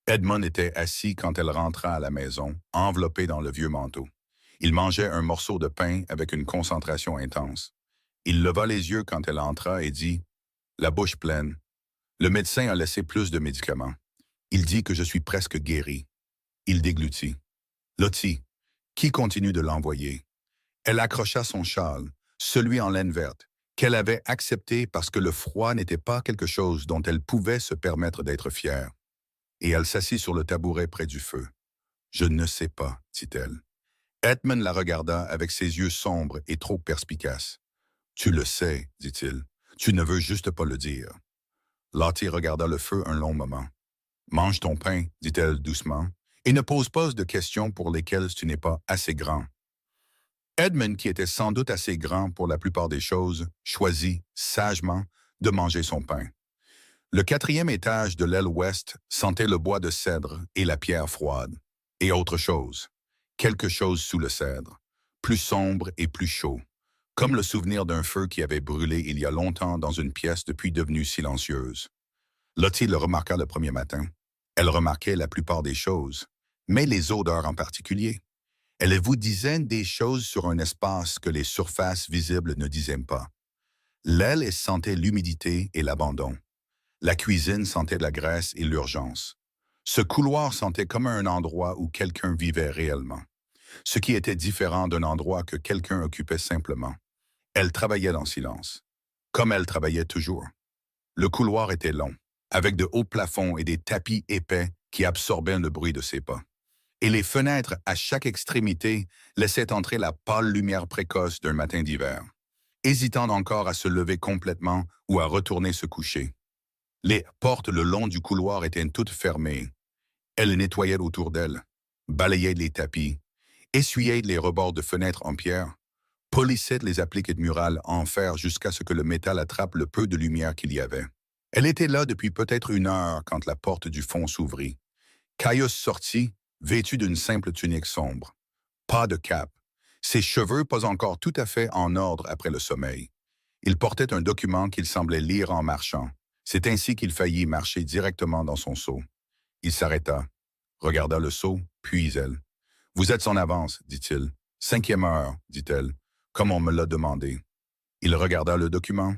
Edmund était assis quand elle rentra à la maison, enveloppé dans le vieux manteau. Il mangeait un morceau de pain avec une concentration intense. Il leva les yeux quand elle entra et dit, la bouche pleine, le médecin a laissé plus de médicaments. Il dit que je suis presque guéri. Il déglutit. Lottie, qui continue de l'envoyer? Elle accrocha son châle, celui en laine verte, qu'elle avait accepté parce que le froid n'était pas quelque chose dont elle pouvait se permettre d'être fière. Et elle s'assit sur le tabouret près du feu. Je ne sais pas, dit-elle. Edmund la regarda avec ses yeux sombres et trop perspicaces. Tu le sais, dit-il. Tu ne veux juste pas le dire. Lottie regarda le feu un long moment. Mange ton pain, dit-elle doucement, et ne pose pas de questions pour lesquelles tu n'es pas assez grand. Edmund, qui était sans doute assez grand pour la plupart des choses, choisit, sagement, de manger son pain. Le 4e étage de l'aile ouest sentait le bois de cèdre et la pierre froide. Et autre chose. Quelque chose sous le cèdre. Plus sombre et plus chaud. Comme le souvenir d'un feu qui avait brûlé il y a longtemps dans une pièce depuis devenue silencieuse. Lottie le remarqua le premier matin. Elle remarquait la plupart des choses, mais les odeurs en particulier. Elle vous disait des choses sur un espace que les surfaces visibles ne disaient pas. L'aile sentait l'humidité et l'abandon. La cuisine sentait la graisse et l'urgence. Ce couloir sentait comme un endroit où quelqu'un vivait réellement, ce qui était différent d'un endroit que quelqu'un occupait simplement. Elle travaillait dans silence, comme elle travaillait toujours. Le couloir était long, avec de hauts plafonds et des tapis épais qui absorbaient le bruit de ses pas. Et les fenêtres à chaque extrémité laissaient entrer la pâle lumière précoce d'un matin d'hiver, hésitant encore à se lever complètement ou à retourner se coucher. Les portes le long du couloir étaient toutes fermées. Elle nettoyait autour d'elle, balayait les tapis, essuyait les rebords de fenêtres en pierre, polissait les appliques de murales en fer jusqu'à ce que le métal attrape le peu de lumière qu'il y avait. Elle était là depuis peut-être 1 heure quand la porte du fond s'ouvrit. Caius sortit, vêtu d'une simple tunique sombre. Pas de cape. Ses cheveux pas encore tout à fait en ordre après le sommeil. Il portait un document qu'il semblait lire en marchant. C'est ainsi qu'il faillit marcher directement dans son seau. Il s'arrêta, regarda le seau, puis elle. « Vous êtes en avance, dit-il. 5e heure, dit-elle, comme on me l'a demandé. » Il regarda le document,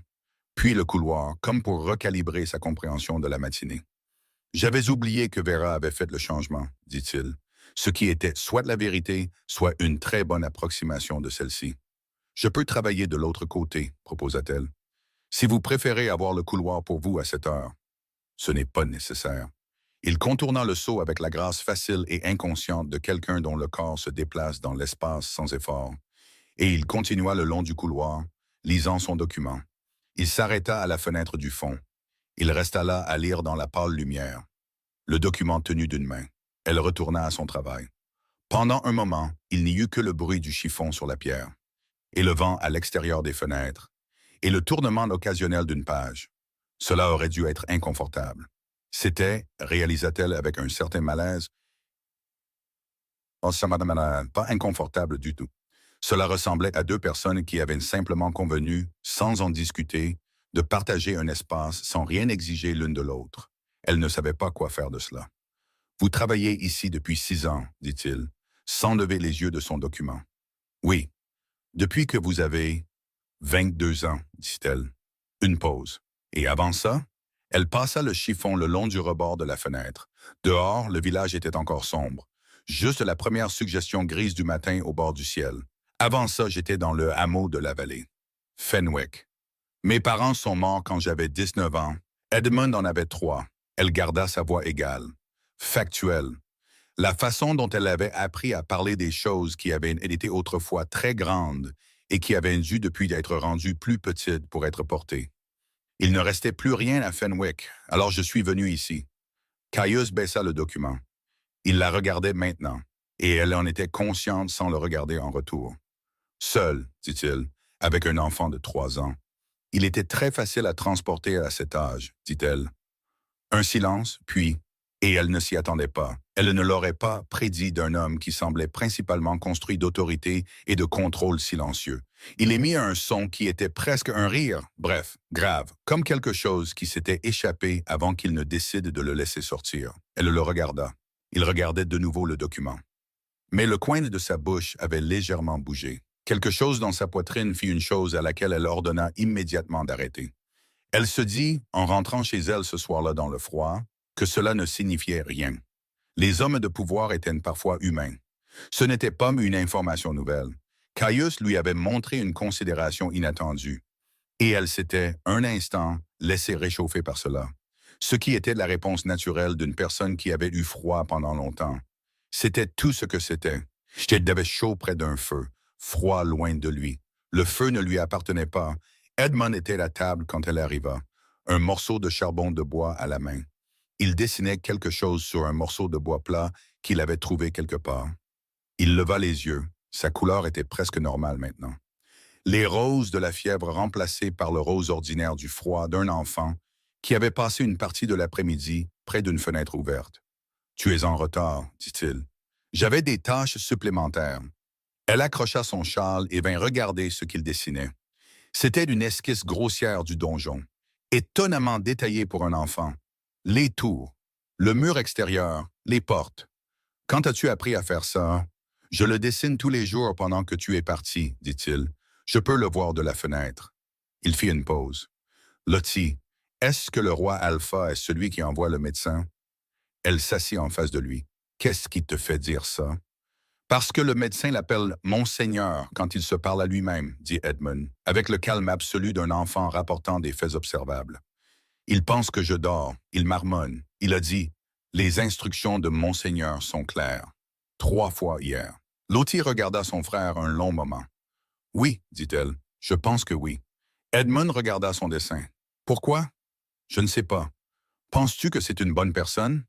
puis le couloir, comme pour recalibrer sa compréhension de la matinée. « J'avais oublié que Vera avait fait le changement, dit-il, ce qui était soit la vérité, soit une très bonne approximation de celle-ci. Je peux travailler de l'autre côté, proposa-t-elle. Si vous préférez avoir le couloir pour vous à cette heure. Ce n'est pas nécessaire. Il contourna le seau avec la grâce facile et inconsciente de quelqu'un dont le corps se déplace dans l'espace sans effort, et il continua le long du couloir, lisant son document. Il s'arrêta à la fenêtre du fond. Il resta là à lire dans la pâle lumière. Le document tenu d'une main. Elle retourna à son travail. Pendant un moment, il n'y eut que le bruit du chiffon sur la pierre, et le vent à l'extérieur des fenêtres, et le tournement occasionnel d'une page. Cela aurait dû être inconfortable. C'était, réalisa-t-elle avec un certain malaise, pas inconfortable du tout. Cela ressemblait à 2 personnes qui avaient simplement convenu, sans en discuter, de partager un espace sans rien exiger l'une de l'autre. Elle ne savait pas quoi faire de cela. « Vous travaillez ici depuis 6 ans, dit-il, sans lever les yeux de son document. « Oui, depuis que vous avez 22 ans, dit-elle. Une pause. Et avant ça? » Elle passa le chiffon le long du rebord de la fenêtre. Dehors, le village était encore sombre. Juste la première suggestion grise du matin au bord du ciel. Avant ça, j'étais dans le hameau de la vallée. Fenwick. Mes parents sont morts quand j'avais 19 ans. Edmund en avait 3. Elle garda sa voix égale. Factuelle. La façon dont elle avait appris à parler des choses qui avaient été autrefois très grandes et qui avaient dû depuis être rendues plus petites pour être portées. Il ne restait plus rien à Fenwick, alors je suis venu ici. Caius baissa le document. Il la regardait maintenant, et elle en était consciente sans le regarder en retour. Seul, dit-il, avec un enfant de 3 ans. Il était très facile à transporter à cet âge, dit-elle. Un silence, puis, et elle ne s'y attendait pas. Elle ne l'aurait pas prédit d'un homme qui semblait principalement construit d'autorité et de contrôle silencieux. Il émit un son qui était presque un rire, bref, grave, comme quelque chose qui s'était échappé avant qu'il ne décide de le laisser sortir. Elle le regarda. Il regardait de nouveau le document. Mais le coin de sa bouche avait légèrement bougé. Quelque chose dans sa poitrine fit une chose à laquelle elle ordonna immédiatement d'arrêter. Elle se dit, en rentrant chez elle ce soir-là dans le froid, que cela ne signifiait rien. Les hommes de pouvoir étaient parfois humains. Ce n'était pas une information nouvelle. Caius lui avait montré une considération inattendue. Et elle s'était, un instant, laissée réchauffer par cela. Ce qui était la réponse naturelle d'une personne qui avait eu froid pendant longtemps. C'était tout ce que c'était. Elle avait chaud près d'un feu, froid loin de lui. Le feu ne lui appartenait pas. Edmund était à table quand elle arriva, un morceau de charbon de bois à la main. Il dessinait quelque chose sur un morceau de bois plat qu'il avait trouvé quelque part. Il leva les yeux. Sa couleur était presque normale maintenant. Les roses de la fièvre remplacées par le rose ordinaire du froid d'un enfant qui avait passé une partie de l'après-midi près d'une fenêtre ouverte. « Tu es en retard, dit-il. J'avais des tâches supplémentaires. » Elle accrocha son châle et vint regarder ce qu'il dessinait. C'était une esquisse grossière du donjon, étonnamment détaillée pour un enfant. Les tours, le mur extérieur, les portes. « Quand as-tu appris à faire ça? »« Je le dessine tous les jours pendant que tu es parti, dit-il. Je peux le voir de la fenêtre. » Il fit une pause. « Lottie, est-ce que le roi Alpha est celui qui envoie le médecin? » Elle s'assit en face de lui. « Qu'est-ce qui te fait dire ça? »« Parce que le médecin l'appelle « Monseigneur » quand il se parle à lui-même, dit Edmund, avec le calme absolu d'un enfant rapportant des faits observables. Il pense que je dors, il marmonne. Il a dit « Les instructions de Monseigneur sont claires. » 3 fois hier. Lottie regarda son frère un long moment. « Oui, dit-elle, je pense que oui. » Edmund regarda son dessin. « Pourquoi? »« Je ne sais pas. Penses-tu que c'est une bonne personne? »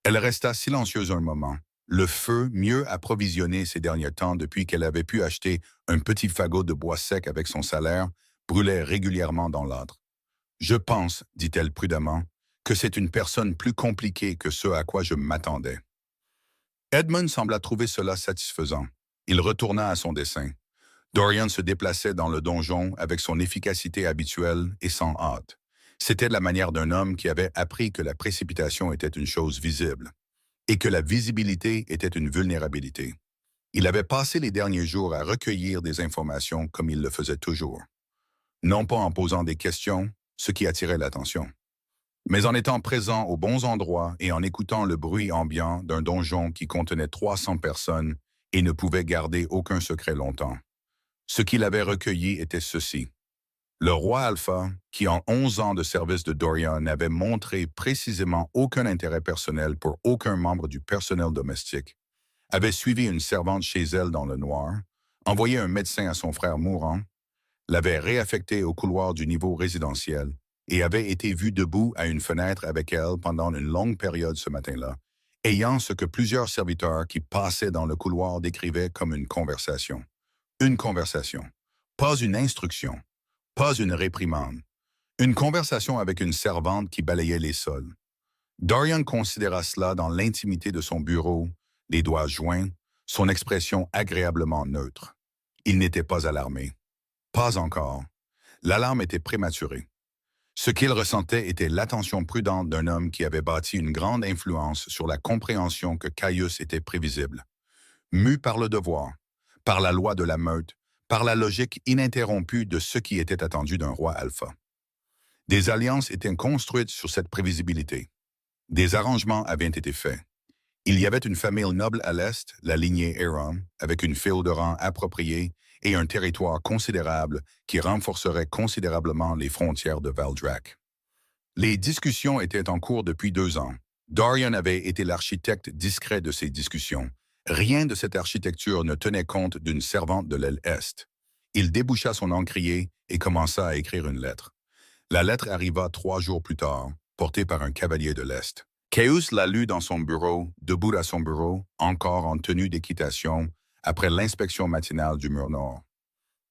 Elle resta silencieuse un moment. Le feu, mieux approvisionné ces derniers temps depuis qu'elle avait pu acheter un petit fagot de bois sec avec son salaire, brûlait régulièrement dans l'âtre. « Je pense, dit-elle prudemment, que c'est une personne plus compliquée que ce à quoi je m'attendais. » Edmund sembla trouver cela satisfaisant. Il retourna à son dessin. Dorian se déplaçait dans le donjon avec son efficacité habituelle et sans hâte. C'était la manière d'un homme qui avait appris que la précipitation était une chose visible et que la visibilité était une vulnérabilité. Il avait passé les derniers jours à recueillir des informations comme il le faisait toujours. Non pas en posant des questions, ce qui attirait l'attention, mais en étant présent aux bons endroits et en écoutant le bruit ambiant d'un donjon qui contenait 300 personnes et ne pouvait garder aucun secret longtemps. Ce qu'il avait recueilli était ceci. Le roi Alpha, qui en 11 ans de service de Dorian n'avait montré précisément aucun intérêt personnel pour aucun membre du personnel domestique, avait suivi une servante chez elle dans le noir, envoyé un médecin à son frère mourant, l'avait réaffecté au couloir du niveau résidentiel et avait été vu debout à une fenêtre avec elle pendant une longue période ce matin-là, ayant ce que plusieurs serviteurs qui passaient dans le couloir décrivaient comme une conversation. Une conversation, pas une instruction. Pas une réprimande. Une conversation avec une servante qui balayait les sols. Dorian considéra cela dans l'intimité de son bureau, les doigts joints, son expression agréablement neutre. Il n'était pas alarmé. Pas encore. L'alarme était prématurée. Ce qu'il ressentait était l'attention prudente d'un homme qui avait bâti une grande influence sur la compréhension que Caius était prévisible. Mu par le devoir, par la loi de la meute, par la logique ininterrompue de ce qui était attendu d'un roi alpha. Des alliances étaient construites sur cette prévisibilité. Des arrangements avaient été faits. Il y avait une famille noble à l'est, la lignée Aeron, avec une file de rang appropriée et un territoire considérable qui renforcerait considérablement les frontières de Valdrak. Les discussions étaient en cours depuis 2 ans. Dorian avait été l'architecte discret de ces discussions. Rien de cette architecture ne tenait compte d'une servante de l'aile Est. Il déboucha son encrier et commença à écrire une lettre. La lettre arriva 3 jours plus tard, portée par un cavalier de l'Est. Caius la lut dans son bureau, debout à son bureau, encore en tenue d'équitation, après l'inspection matinale du mur nord.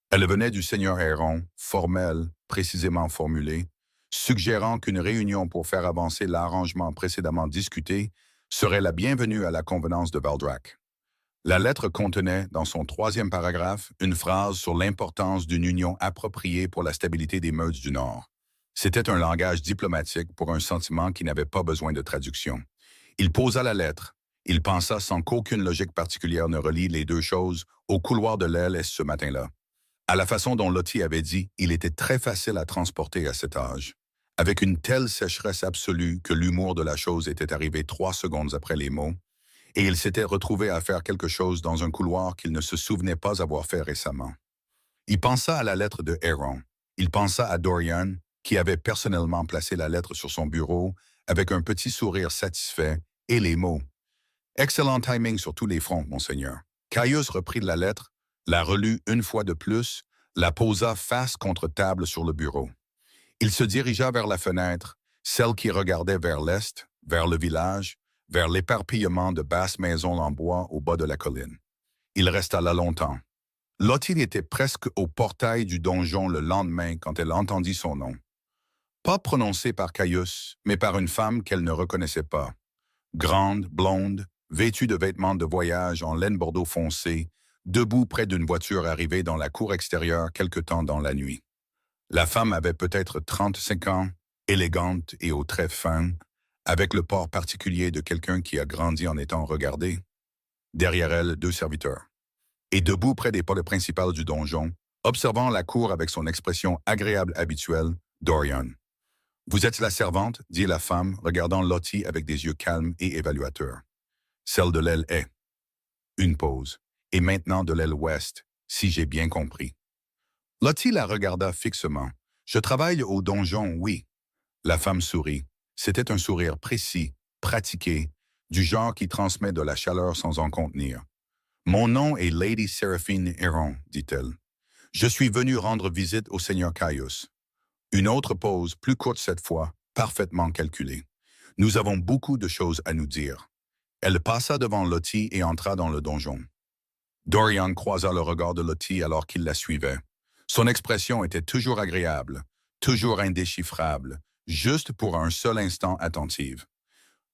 Elle venait du seigneur Aeron, formelle, précisément formulée, suggérant qu'une réunion pour faire avancer l'arrangement précédemment discuté serait la bienvenue à la convenance de Valdrac. La lettre contenait, dans son troisième paragraphe, une phrase sur l'importance d'une union appropriée pour la stabilité des meutes du Nord. C'était un langage diplomatique pour un sentiment qui n'avait pas besoin de traduction. Il posa la lettre. Il pensa sans qu'aucune logique particulière ne relie les deux choses au couloir de l'aile ce matin-là. À la façon dont Lottie avait dit, il était très facile à transporter à cet âge. Avec une telle sécheresse absolue que l'humour de la chose était arrivé 3 secondes après les mots, et il s'était retrouvé à faire quelque chose dans un couloir qu'il ne se souvenait pas avoir fait récemment. Il pensa à la lettre de Aaron. Il pensa à Dorian, qui avait personnellement placé la lettre sur son bureau avec un petit sourire satisfait et les mots. Excellent timing sur tous les fronts, monseigneur. Caius reprit la lettre, la relut une fois de plus, la posa face contre table sur le bureau. Il se dirigea vers la fenêtre, celle qui regardait vers l'est, vers le village, vers l'éparpillement de basses maisons en bois au bas de la colline. Il resta là longtemps. Lottie était presque au portail du donjon le lendemain quand elle entendit son nom. Pas prononcé par Caius, mais par une femme qu'elle ne reconnaissait pas. Grande, blonde, vêtue de vêtements de voyage en laine bordeaux foncé, debout près d'une voiture arrivée dans la cour extérieure quelque temps dans la nuit. La femme avait peut-être 35 ans, élégante et aux traits fins, avec le port particulier de quelqu'un qui a grandi en étant regardé. Derrière elle, 2 serviteurs. Et debout près des portes principales du donjon, observant la cour avec son expression agréable habituelle, Dorian. « Vous êtes la servante » dit la femme, regardant Lottie avec des yeux calmes et évaluateurs. « Celle de l'aile est. » Une pause. « Et maintenant de l'aile ouest, si j'ai bien compris. » Lottie la regarda fixement. « Je travaille au donjon, oui. » La femme sourit. C'était un sourire précis, pratiqué, du genre qui transmet de la chaleur sans en contenir. « Mon nom est Lady Séraphine Aaron, dit-elle. Je suis venue rendre visite au seigneur Caius. » Une autre pause, plus courte cette fois, parfaitement calculée. « Nous avons beaucoup de choses à nous dire. » Elle passa devant Lottie et entra dans le donjon. Dorian croisa le regard de Lottie alors qu'il la suivait. Son expression était toujours agréable, toujours indéchiffrable, juste pour un seul instant attentive.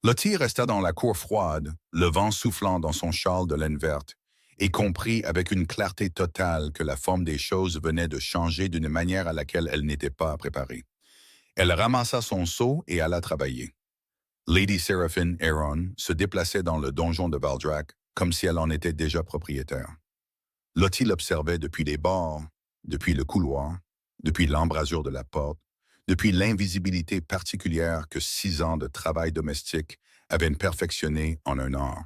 Lottie resta dans la cour froide, le vent soufflant dans son châle de laine verte, et comprit avec une clarté totale que la forme des choses venait de changer d'une manière à laquelle elle n'était pas préparée. Elle ramassa son seau et alla travailler. Lady Séraphine Aaron se déplaçait dans le donjon de Valdrac comme si elle en était déjà propriétaire. Lottie l'observait depuis les bords, depuis le couloir, depuis l'embrasure de la porte, depuis l'invisibilité particulière que 6 ans de travail domestique avaient perfectionnée en un an.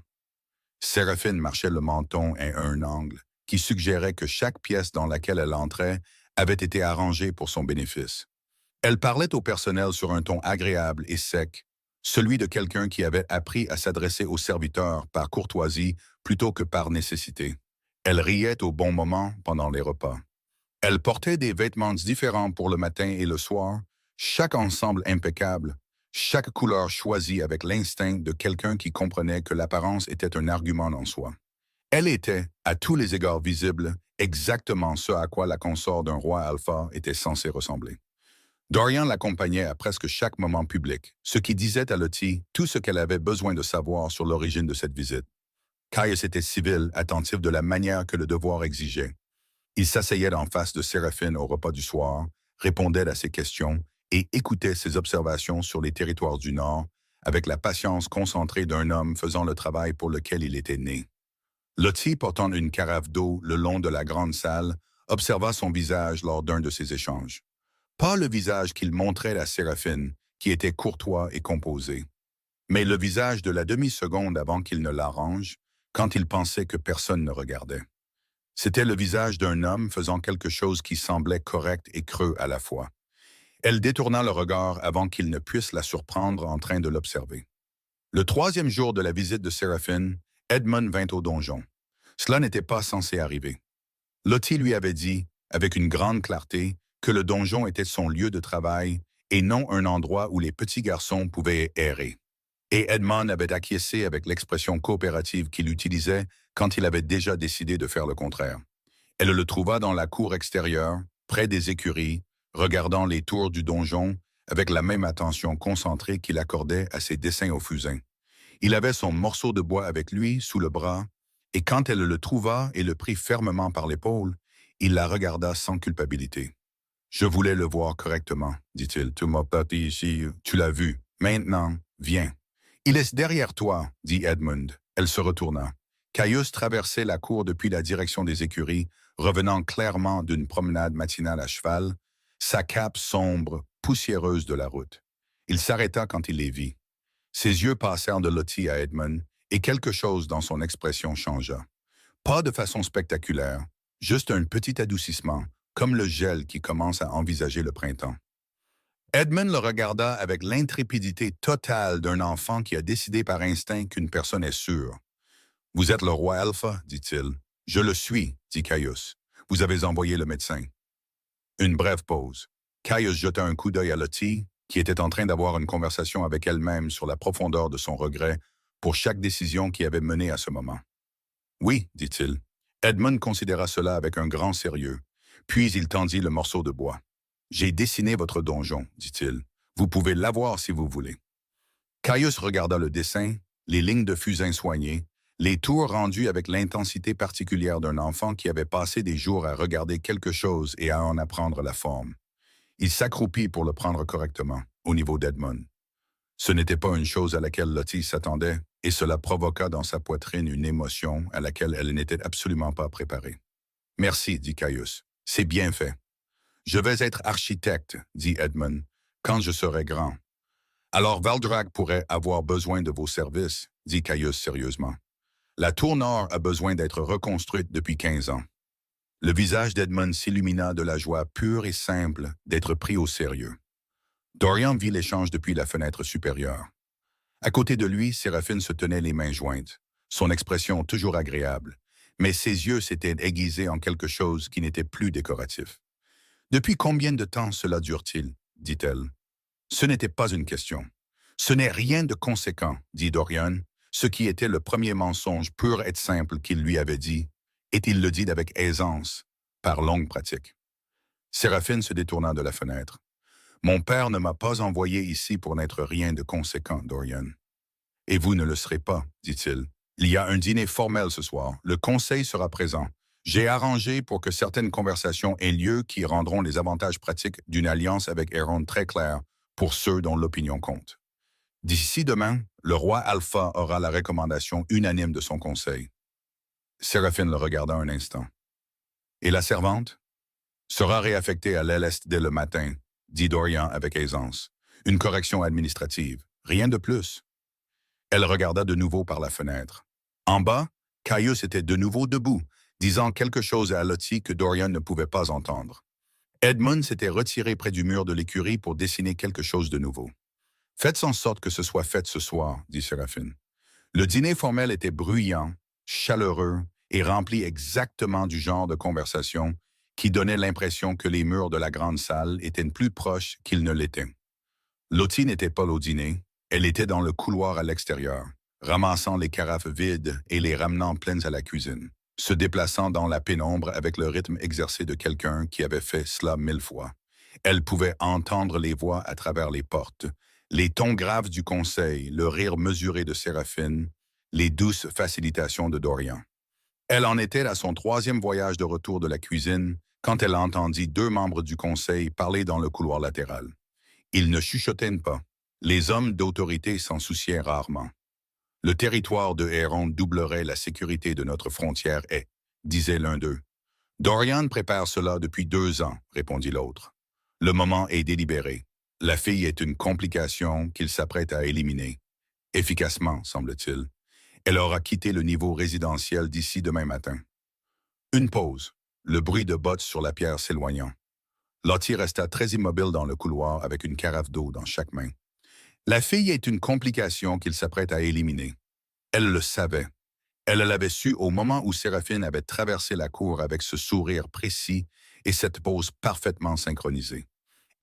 Séraphine marchait le menton à un angle qui suggérait que chaque pièce dans laquelle elle entrait avait été arrangée pour son bénéfice. Elle parlait au personnel sur un ton agréable et sec, celui de quelqu'un qui avait appris à s'adresser aux serviteurs par courtoisie plutôt que par nécessité. Elle riait au bon moment pendant les repas. Elle portait des vêtements différents pour le matin et le soir, chaque ensemble impeccable, chaque couleur choisie avec l'instinct de quelqu'un qui comprenait que l'apparence était un argument en soi. Elle était, à tous les égards visibles, exactement ce à quoi la consort d'un roi alpha était censée ressembler. Dorian l'accompagnait à presque chaque moment public, ce qui disait à Lottie tout ce qu'elle avait besoin de savoir sur l'origine de cette visite. Caius était civil, attentif de la manière que le devoir exigeait. Il s'asseyait en face de Séraphine au repas du soir, répondait à ses questions et écoutait ses observations sur les territoires du Nord avec la patience concentrée d'un homme faisant le travail pour lequel il était né. Lottie, portant une carafe d'eau le long de la grande salle, observa son visage lors d'un de ces échanges. Pas le visage qu'il montrait à Séraphine, qui était courtois et composé, mais le visage de la demi-seconde avant qu'il ne l'arrange, quand il pensait que personne ne regardait. C'était le visage d'un homme faisant quelque chose qui semblait correct et creux à la fois. Elle détourna le regard avant qu'il ne puisse la surprendre en train de l'observer. Le 3e jour de la visite de Séraphine, Edmund vint au donjon. Cela n'était pas censé arriver. Lottie lui avait dit, avec une grande clarté, que le donjon était son lieu de travail et non un endroit où les petits garçons pouvaient errer. Et Edmund avait acquiescé avec l'expression coopérative qu'il utilisait quand il avait déjà décidé de faire le contraire. Elle le trouva dans la cour extérieure, près des écuries, regardant les tours du donjon, avec la même attention concentrée qu'il accordait à ses dessins au fusain. Il avait son morceau de bois avec lui, sous le bras, et quand elle le trouva et le prit fermement par l'épaule, il la regarda sans culpabilité. « Je voulais le voir correctement, dit-il. Tu m'as parti ici, tu l'as vu. Maintenant, viens. »« Il est derrière toi, dit Edmund. » Elle se retourna. Caius traversait la cour depuis la direction des écuries, revenant clairement d'une promenade matinale à cheval, sa cape sombre, poussiéreuse de la route. Il s'arrêta quand il les vit. Ses yeux passèrent de Lottie à Edmund, et quelque chose dans son expression changea. Pas de façon spectaculaire, juste un petit adoucissement, comme le gel qui commence à envisager le printemps. Edmund le regarda avec l'intrépidité totale d'un enfant qui a décidé par instinct qu'une personne est sûre. « Vous êtes le roi Alpha, dit-il. « Je le suis, dit Caius. Vous avez envoyé le médecin. » Une brève pause. Caius jeta un coup d'œil à Lottie, qui était en train d'avoir une conversation avec elle-même sur la profondeur de son regret pour chaque décision qui avait mené à ce moment. « Oui, dit-il. » Edmund considéra cela avec un grand sérieux, puis il tendit le morceau de bois. « J'ai dessiné votre donjon, dit-il. Vous pouvez l'avoir si vous voulez. » Caius regarda le dessin, les lignes de fusain soignées, les tours rendus avec l'intensité particulière d'un enfant qui avait passé des jours à regarder quelque chose et à en apprendre la forme. Il s'accroupit pour le prendre correctement, au niveau d'Edmund. Ce n'était pas une chose à laquelle Lottie s'attendait, et cela provoqua dans sa poitrine une émotion à laquelle elle n'était absolument pas préparée. « Merci, dit Caius. C'est bien fait. »« Je vais être architecte, dit Edmund, quand je serai grand. »« Alors Valdrag pourrait avoir besoin de vos services, dit Caius sérieusement. La tour nord a besoin d'être reconstruite depuis 15 ans. » Le visage d'Edmund s'illumina de la joie pure et simple d'être pris au sérieux. Dorian vit l'échange depuis la fenêtre supérieure. À côté de lui, Séraphine se tenait les mains jointes, son expression toujours agréable, mais ses yeux s'étaient aiguisés en quelque chose qui n'était plus décoratif. « Depuis combien de temps cela dure-t-il » dit-elle. Ce n'était pas une question. « Ce n'est rien de conséquent, dit Dorian, ce qui était le premier mensonge pur et simple qu'il lui avait dit, et il le dit avec aisance, par longue pratique. Séraphine se détourna de la fenêtre. « Mon père ne m'a pas envoyé ici pour n'être rien de conséquent, Dorian. »« Et vous ne le serez pas, dit-il. Il y a un dîner formel ce soir. Le conseil sera présent. J'ai arrangé pour que certaines conversations aient lieu qui rendront les avantages pratiques d'une alliance avec Elrond très clairs pour ceux dont l'opinion compte. D'ici demain, le roi Alpha aura la recommandation unanime de son conseil. » Séraphine le regarda un instant. « Et la servante? »« Sera réaffectée à l'aile est dès le matin, » dit Dorian avec aisance. « Une correction administrative. Rien de plus. » Elle regarda de nouveau par la fenêtre. En bas, Caius était de nouveau debout, disant quelque chose à Lottie que Dorian ne pouvait pas entendre. Edmund s'était retiré près du mur de l'écurie pour dessiner quelque chose de nouveau. « Faites en sorte que ce soit fait ce soir, » dit Séraphine. Le dîner formel était bruyant, chaleureux et rempli exactement du genre de conversation qui donnait l'impression que les murs de la grande salle étaient plus proches qu'ils ne l'étaient. Lottie n'était pas au dîner, elle était dans le couloir à l'extérieur, ramassant les carafes vides et les ramenant pleines à la cuisine, se déplaçant dans la pénombre avec le rythme exercé de quelqu'un qui avait fait cela 1000 fois. Elle pouvait entendre les voix à travers les portes, les tons graves du conseil, le rire mesuré de Séraphine, les douces facilitations de Dorian. Elle en était à son 3e voyage de retour de la cuisine quand elle entendit 2 membres du conseil parler dans le couloir latéral. Ils ne chuchotaient pas. Les hommes d'autorité s'en souciaient rarement. « Le territoire de Elrond doublerait la sécurité de notre frontière et, disait l'un d'eux. « Dorian prépare cela depuis 2 ans, répondit l'autre. Le moment est délibéré. La fille est une complication qu'il s'apprête à éliminer. Efficacement, semble-t-il. Elle aura quitté le niveau résidentiel d'ici demain matin. » Une pause, le bruit de bottes sur la pierre s'éloignant. Lottie resta très immobile dans le couloir avec une carafe d'eau dans chaque main. La fille est une complication qu'il s'apprête à éliminer. Elle le savait. Elle l'avait su au moment où Séraphine avait traversé la cour avec ce sourire précis et cette pose parfaitement synchronisée.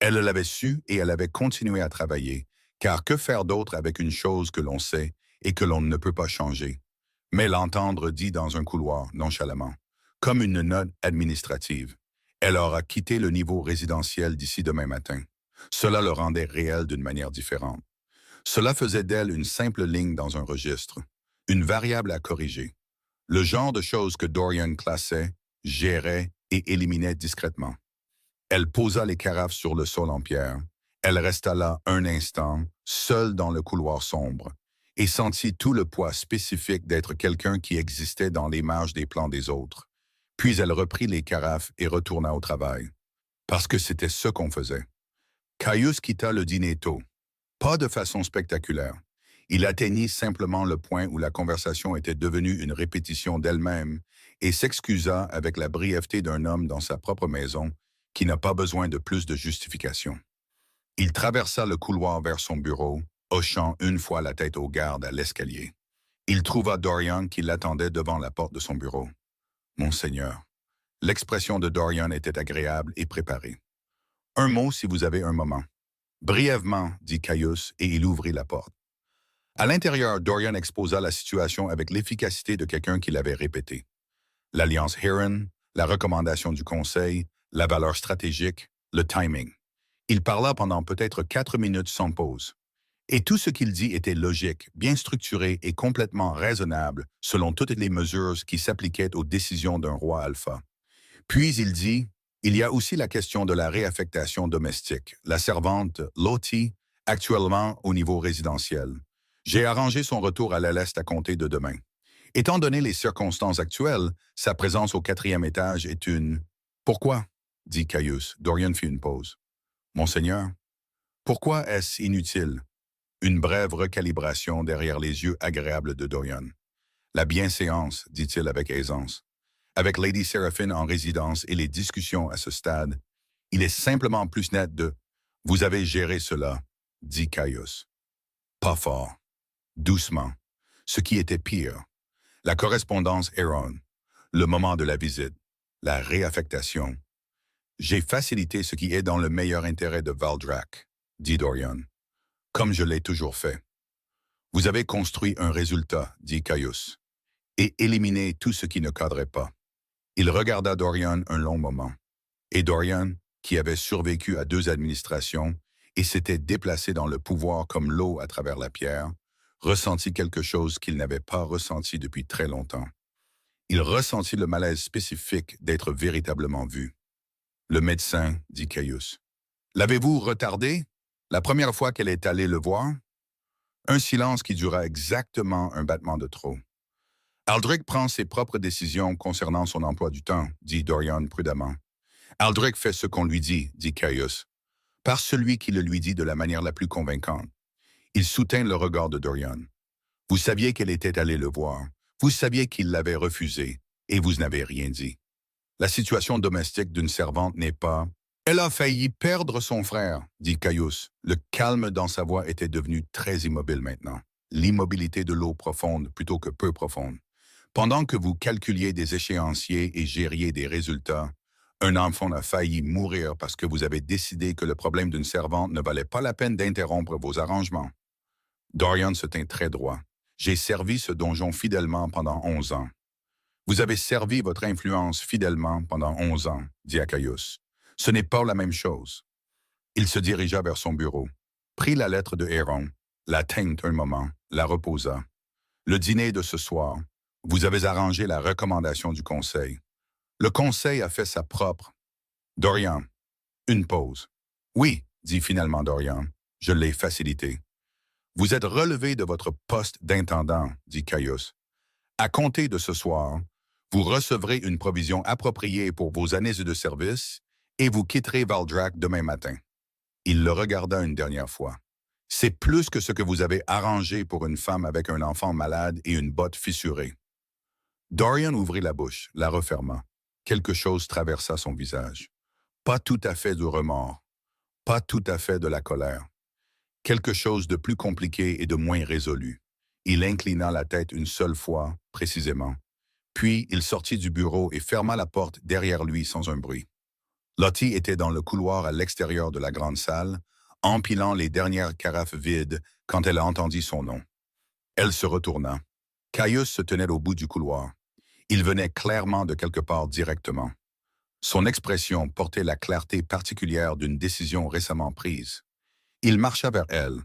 Elle l'avait su et elle avait continué à travailler, car que faire d'autre avec une chose que l'on sait et que l'on ne peut pas changer, mais l'entendre dit dans un couloir nonchalamment, comme une note administrative. Elle aura quitté le niveau résidentiel d'ici demain matin. Cela le rendait réel d'une manière différente. Cela faisait d'elle une simple ligne dans un registre, une variable à corriger, le genre de choses que Dorian classait, gérait et éliminait discrètement. Elle posa les carafes sur le sol en pierre. Elle resta là un instant, seule dans le couloir sombre, et sentit tout le poids spécifique d'être quelqu'un qui existait dans les marges des plans des autres. Puis elle reprit les carafes et retourna au travail. Parce que c'était ce qu'on faisait. Caius quitta le dîner tôt. Pas de façon spectaculaire. Il atteignit simplement le point où la conversation était devenue une répétition d'elle-même et s'excusa avec la brièveté d'un homme dans sa propre maison qui n'a pas besoin de plus de justification. Il traversa le couloir vers son bureau, hochant une fois la tête au garde à l'escalier. Il trouva Dorian qui l'attendait devant la porte de son bureau. « Monseigneur ». L'expression de Dorian était agréable et préparée. « Un mot si vous avez un moment. » Brièvement, dit Caius, et il ouvrit la porte. À l'intérieur, Dorian exposa la situation avec l'efficacité de quelqu'un qui l'avait répété. L'alliance Heron, la recommandation du conseil, la valeur stratégique, le timing. Il parla pendant peut-être 4 minutes sans pause. Et tout ce qu'il dit était logique, bien structuré et complètement raisonnable selon toutes les mesures qui s'appliquaient aux décisions d'un roi alpha. Puis il dit, il y a aussi la question de la réaffectation domestique, la servante Lottie, actuellement au niveau résidentiel. J'ai arrangé son retour à l'Est à compter de demain. Étant donné les circonstances actuelles, sa présence au 4e étage est une... Pourquoi? Dit Caius. Dorian fit une pause. Monseigneur, pourquoi est-ce inutile? Une brève recalibration derrière les yeux agréables de Dorian. La bienséance, dit-il avec aisance. Avec Lady Seraphine en résidence et les discussions à ce stade, il est simplement plus net de « Vous avez géré cela », dit Caius. Pas fort. Doucement. Ce qui était pire. La correspondance Heron, le moment de la visite, la réaffectation. J'ai facilité ce qui est dans le meilleur intérêt de Valdrak, dit Dorian, comme je l'ai toujours fait. Vous avez construit un résultat, dit Caius, et éliminé tout ce qui ne cadrait pas. Il regarda Dorian un long moment. Et Dorian, qui avait survécu à 2 administrations et s'était déplacé dans le pouvoir comme l'eau à travers la pierre, ressentit quelque chose qu'il n'avait pas ressenti depuis très longtemps. Il ressentit le malaise spécifique d'être véritablement vu. Le médecin, dit Caius. L'avez-vous retardé? La première fois qu'elle est allée le voir? Un silence qui dura exactement un battement de trop. Aldrich prend ses propres décisions concernant son emploi du temps, dit Dorian prudemment. Aldrich fait ce qu'on lui dit Caius, par celui qui le lui dit de la manière la plus convaincante. Il soutint le regard de Dorian. Vous saviez qu'elle était allée le voir, vous saviez qu'il l'avait refusé, et vous n'avez rien dit. La situation domestique d'une servante n'est pas... Elle a failli perdre son frère, dit Caius. Le calme dans sa voix était devenu très immobile maintenant. L'immobilité de l'eau profonde plutôt que peu profonde. Pendant que vous calculiez des échéanciers et gériez des résultats, un enfant a failli mourir parce que vous avez décidé que le problème d'une servante ne valait pas la peine d'interrompre vos arrangements. Dorian se tint très droit. J'ai servi ce donjon fidèlement pendant 11 ans. Vous avez servi votre influence fidèlement pendant 11 ans, dit Caius. Ce n'est pas la même chose. Il se dirigea vers son bureau, prit la lettre de Heron, la tint un moment, la reposa. Le dîner de ce soir, vous avez arrangé la recommandation du conseil. Le conseil a fait sa propre. Dorian, une pause. Oui, dit finalement Dorian, je l'ai facilité. Vous êtes relevé de votre poste d'intendant, dit Caius. À compter de ce soir, vous recevrez une provision appropriée pour vos années de service et vous quitterez Valdrak demain matin. Il le regarda une dernière fois. C'est plus que ce que vous avez arrangé pour une femme avec un enfant malade et une botte fissurée. Dorian ouvrit la bouche, la referma. Quelque chose traversa son visage. Pas tout à fait du remords, pas tout à fait de la colère. Quelque chose de plus compliqué et de moins résolu. Il inclina la tête une seule fois, précisément. Puis il sortit du bureau et ferma la porte derrière lui sans un bruit. Lottie était dans le couloir à l'extérieur de la grande salle, empilant les dernières carafes vides quand elle entendit son nom. Elle se retourna. Caius se tenait au bout du couloir. Il venait clairement de quelque part directement. Son expression portait la clarté particulière d'une décision récemment prise. Il marcha vers elle,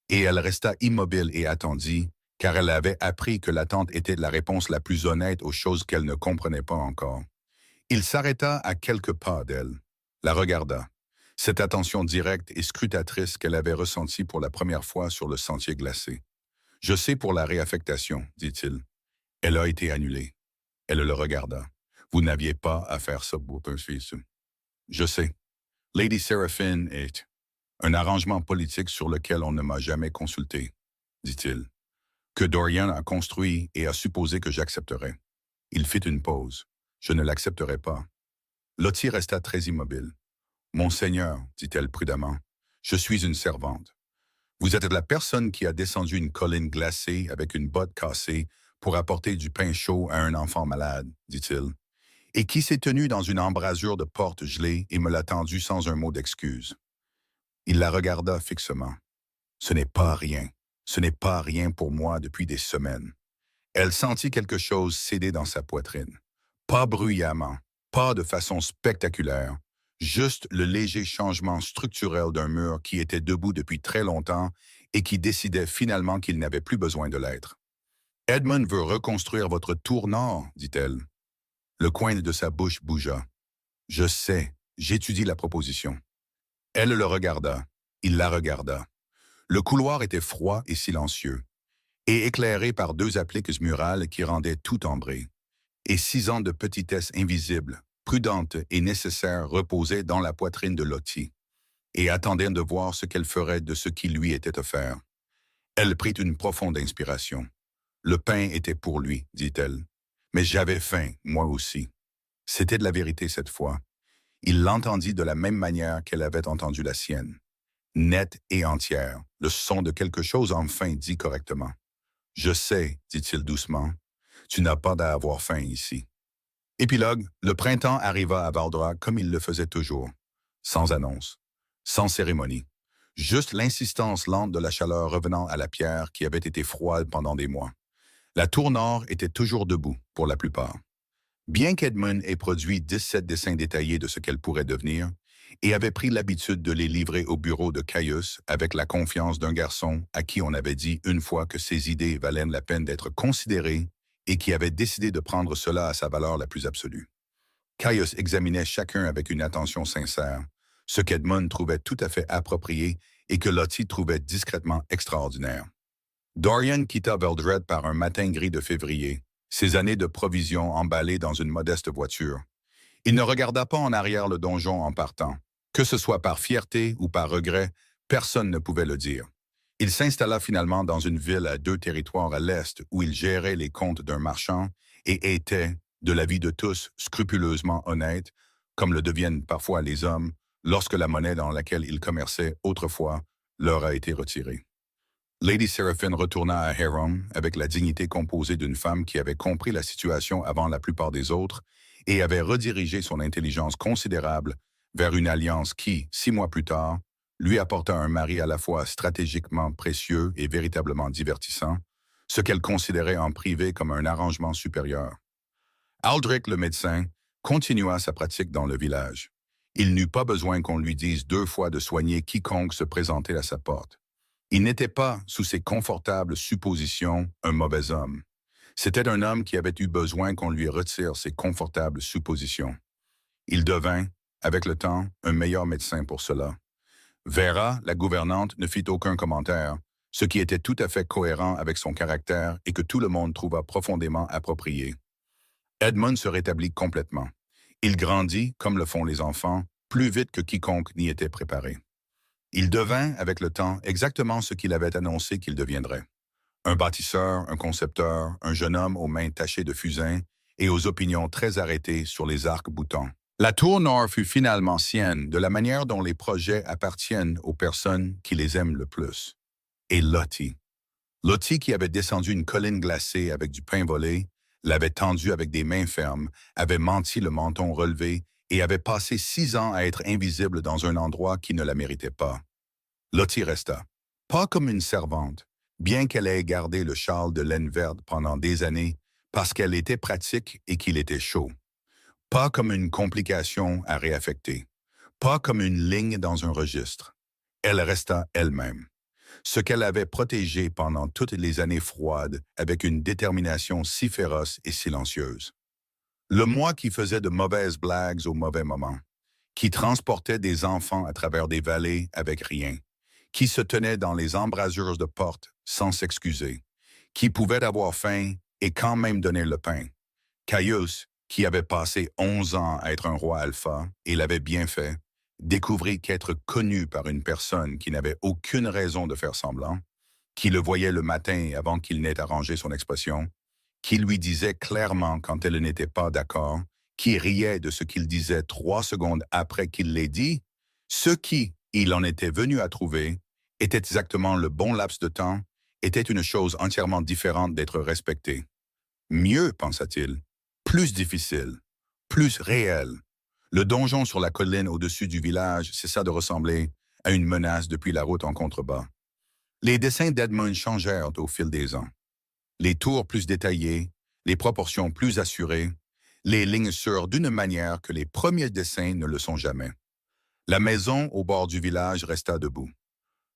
et elle resta immobile et attendit, car elle avait appris que l'attente était la réponse la plus honnête aux choses qu'elle ne comprenait pas encore. Il s'arrêta à quelques pas d'elle, la regarda. Cette attention directe et scrutatrice qu'elle avait ressentie pour la première fois sur le sentier glacé. Je sais pour la réaffectation, dit-il. Elle a été annulée. Elle le regarda. Vous n'aviez pas à faire ça, Butterfield. Je sais. Lady Seraphine est un arrangement politique sur lequel on ne m'a jamais consulté, dit-il, que Dorian a construit et a supposé que j'accepterais. Il fit une pause. Je ne l'accepterai pas. Lottie resta très immobile. Monseigneur, dit-elle prudemment, je suis une servante. Vous êtes la personne qui a descendu une colline glacée avec une botte cassée pour apporter du pain chaud à un enfant malade, dit-il, et qui s'est tenu dans une embrasure de porte gelée et me l'a tendu sans un mot d'excuse. Il la regarda fixement. Ce n'est pas rien. Ce n'est pas rien pour moi depuis des semaines. Elle sentit quelque chose céder dans sa poitrine. Pas bruyamment, pas de façon spectaculaire, juste le léger changement structurel d'un mur qui était debout depuis très longtemps et qui décidait finalement qu'il n'avait plus besoin de l'être. « Edmund veut reconstruire votre tour nord, dit-elle. Le coin de sa bouche bougea. « Je sais, j'étudie la proposition. » Elle le regarda. Il la regarda. Le couloir était froid et silencieux, et éclairé par deux appliques murales qui rendaient tout ambré. Et 6 ans de petitesse invisible, prudente et nécessaire reposaient dans la poitrine de Lottie, et attendait de voir ce qu'elle ferait de ce qui lui était offert. Elle prit une profonde inspiration. Le pain était pour lui, dit-elle. Mais j'avais faim, moi aussi. C'était de la vérité cette fois. Il l'entendit de la même manière qu'elle avait entendu la sienne. Nette et entière, le son de quelque chose enfin dit correctement. « Je sais, dit-il doucement, tu n'as pas à avoir faim ici. » Épilogue, le printemps arriva à Valdra comme il le faisait toujours, sans annonce, sans cérémonie. Juste l'insistance lente de la chaleur revenant à la pierre qui avait été froide pendant des mois. La tour nord était toujours debout, pour la plupart. Bien qu'Edmund ait produit 17 dessins détaillés de ce qu'elle pourrait devenir, et avait pris l'habitude de les livrer au bureau de Caius avec la confiance d'un garçon à qui on avait dit une fois que ses idées valaient la peine d'être considérées et qui avait décidé de prendre cela à sa valeur la plus absolue. Caius examinait chacun avec une attention sincère, ce qu'Edmund trouvait tout à fait approprié et que Lottie trouvait discrètement extraordinaire. Dorian quitta Veldred par un matin gris de février, ses années de provisions emballées dans une modeste voiture. Il ne regarda pas en arrière le donjon en partant. Que ce soit par fierté ou par regret, personne ne pouvait le dire. Il s'installa finalement dans une ville à 2 territoires à l'est où il gérait les comptes d'un marchand et était, de l'avis de tous, scrupuleusement honnête, comme le deviennent parfois les hommes, lorsque la monnaie dans laquelle ils commerçaient autrefois leur a été retirée. Lady Seraphine retourna à Heron avec la dignité composée d'une femme qui avait compris la situation avant la plupart des autres et avait redirigé son intelligence considérable vers une alliance qui, 6 mois plus tard, lui apporta un mari à la fois stratégiquement précieux et véritablement divertissant, ce qu'elle considérait en privé comme un arrangement supérieur. Aldrich, le médecin, continua sa pratique dans le village. Il n'eut pas besoin qu'on lui dise 2 fois de soigner quiconque se présentait à sa porte. Il n'était pas, sous ses confortables suppositions, un mauvais homme. C'était un homme qui avait eu besoin qu'on lui retire ses confortables suppositions. Il devint, avec le temps, un meilleur médecin pour cela. Vera, la gouvernante, ne fit aucun commentaire, ce qui était tout à fait cohérent avec son caractère et que tout le monde trouva profondément approprié. Edmund se rétablit complètement. Il grandit, comme le font les enfants, plus vite que quiconque n'y était préparé. Il devint, avec le temps, exactement ce qu'il avait annoncé qu'il deviendrait. Un bâtisseur, un concepteur, un jeune homme aux mains tachées de fusain et aux opinions très arrêtées sur les arcs-boutants. La tour nord fut finalement sienne de la manière dont les projets appartiennent aux personnes qui les aiment le plus. Et Lottie. Lottie qui avait descendu une colline glacée avec du pain volé, l'avait tendu avec des mains fermes, avait menti le menton relevé et avait passé 6 ans à être invisible dans un endroit qui ne la méritait pas. Lottie resta. Pas comme une servante, bien qu'elle ait gardé le châle de laine verte pendant des années parce qu'elle était pratique et qu'il était chaud. Pas comme une complication à réaffecter, pas comme une ligne dans un registre. Elle resta elle-même. Ce qu'elle avait protégé pendant toutes les années froides avec une détermination si féroce et silencieuse. Le moi qui faisait de mauvaises blagues au mauvais moment, qui transportait des enfants à travers des vallées avec rien, qui se tenait dans les embrasures de portes sans s'excuser, qui pouvait avoir faim et quand même donner le pain. Caius, qui avait passé 11 ans à être un roi alpha et l'avait bien fait, découvrit qu'être connu par une personne qui n'avait aucune raison de faire semblant, qui le voyait le matin avant qu'il n'ait arrangé son expression, qui lui disait clairement quand elle n'était pas d'accord, qui riait de ce qu'il disait 3 secondes après qu'il l'ait dit, ce qui, il en était venu à trouver, était exactement le bon laps de temps, était une chose entièrement différente d'être respecté. Mieux, pensa-t-il, plus difficile, plus réel. Le donjon sur la colline au-dessus du village cessa de ressembler à une menace depuis la route en contrebas. Les dessins d'Edmund changèrent au fil des ans. Les tours plus détaillées, les proportions plus assurées, les lignes sûres d'une manière que les premiers dessins ne le sont jamais. La maison au bord du village resta debout.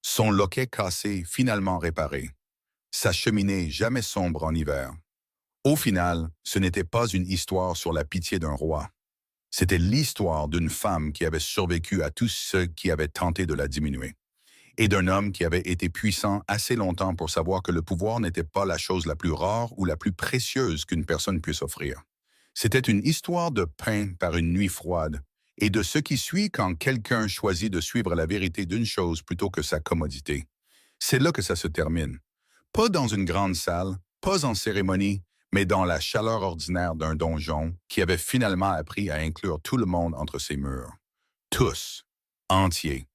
Son loquet cassé finalement réparé. Sa cheminée jamais sombre en hiver. Au final, ce n'était pas une histoire sur la pitié d'un roi. C'était l'histoire d'une femme qui avait survécu à tous ceux qui avaient tenté de la diminuer, et d'un homme qui avait été puissant assez longtemps pour savoir que le pouvoir n'était pas la chose la plus rare ou la plus précieuse qu'une personne puisse offrir. C'était une histoire de pain par une nuit froide, et de ce qui suit quand quelqu'un choisit de suivre la vérité d'une chose plutôt que sa commodité. C'est là que ça se termine. Pas dans une grande salle, pas en cérémonie, mais dans la chaleur ordinaire d'un donjon qui avait finalement appris à inclure tout le monde entre ses murs. Tous, entiers.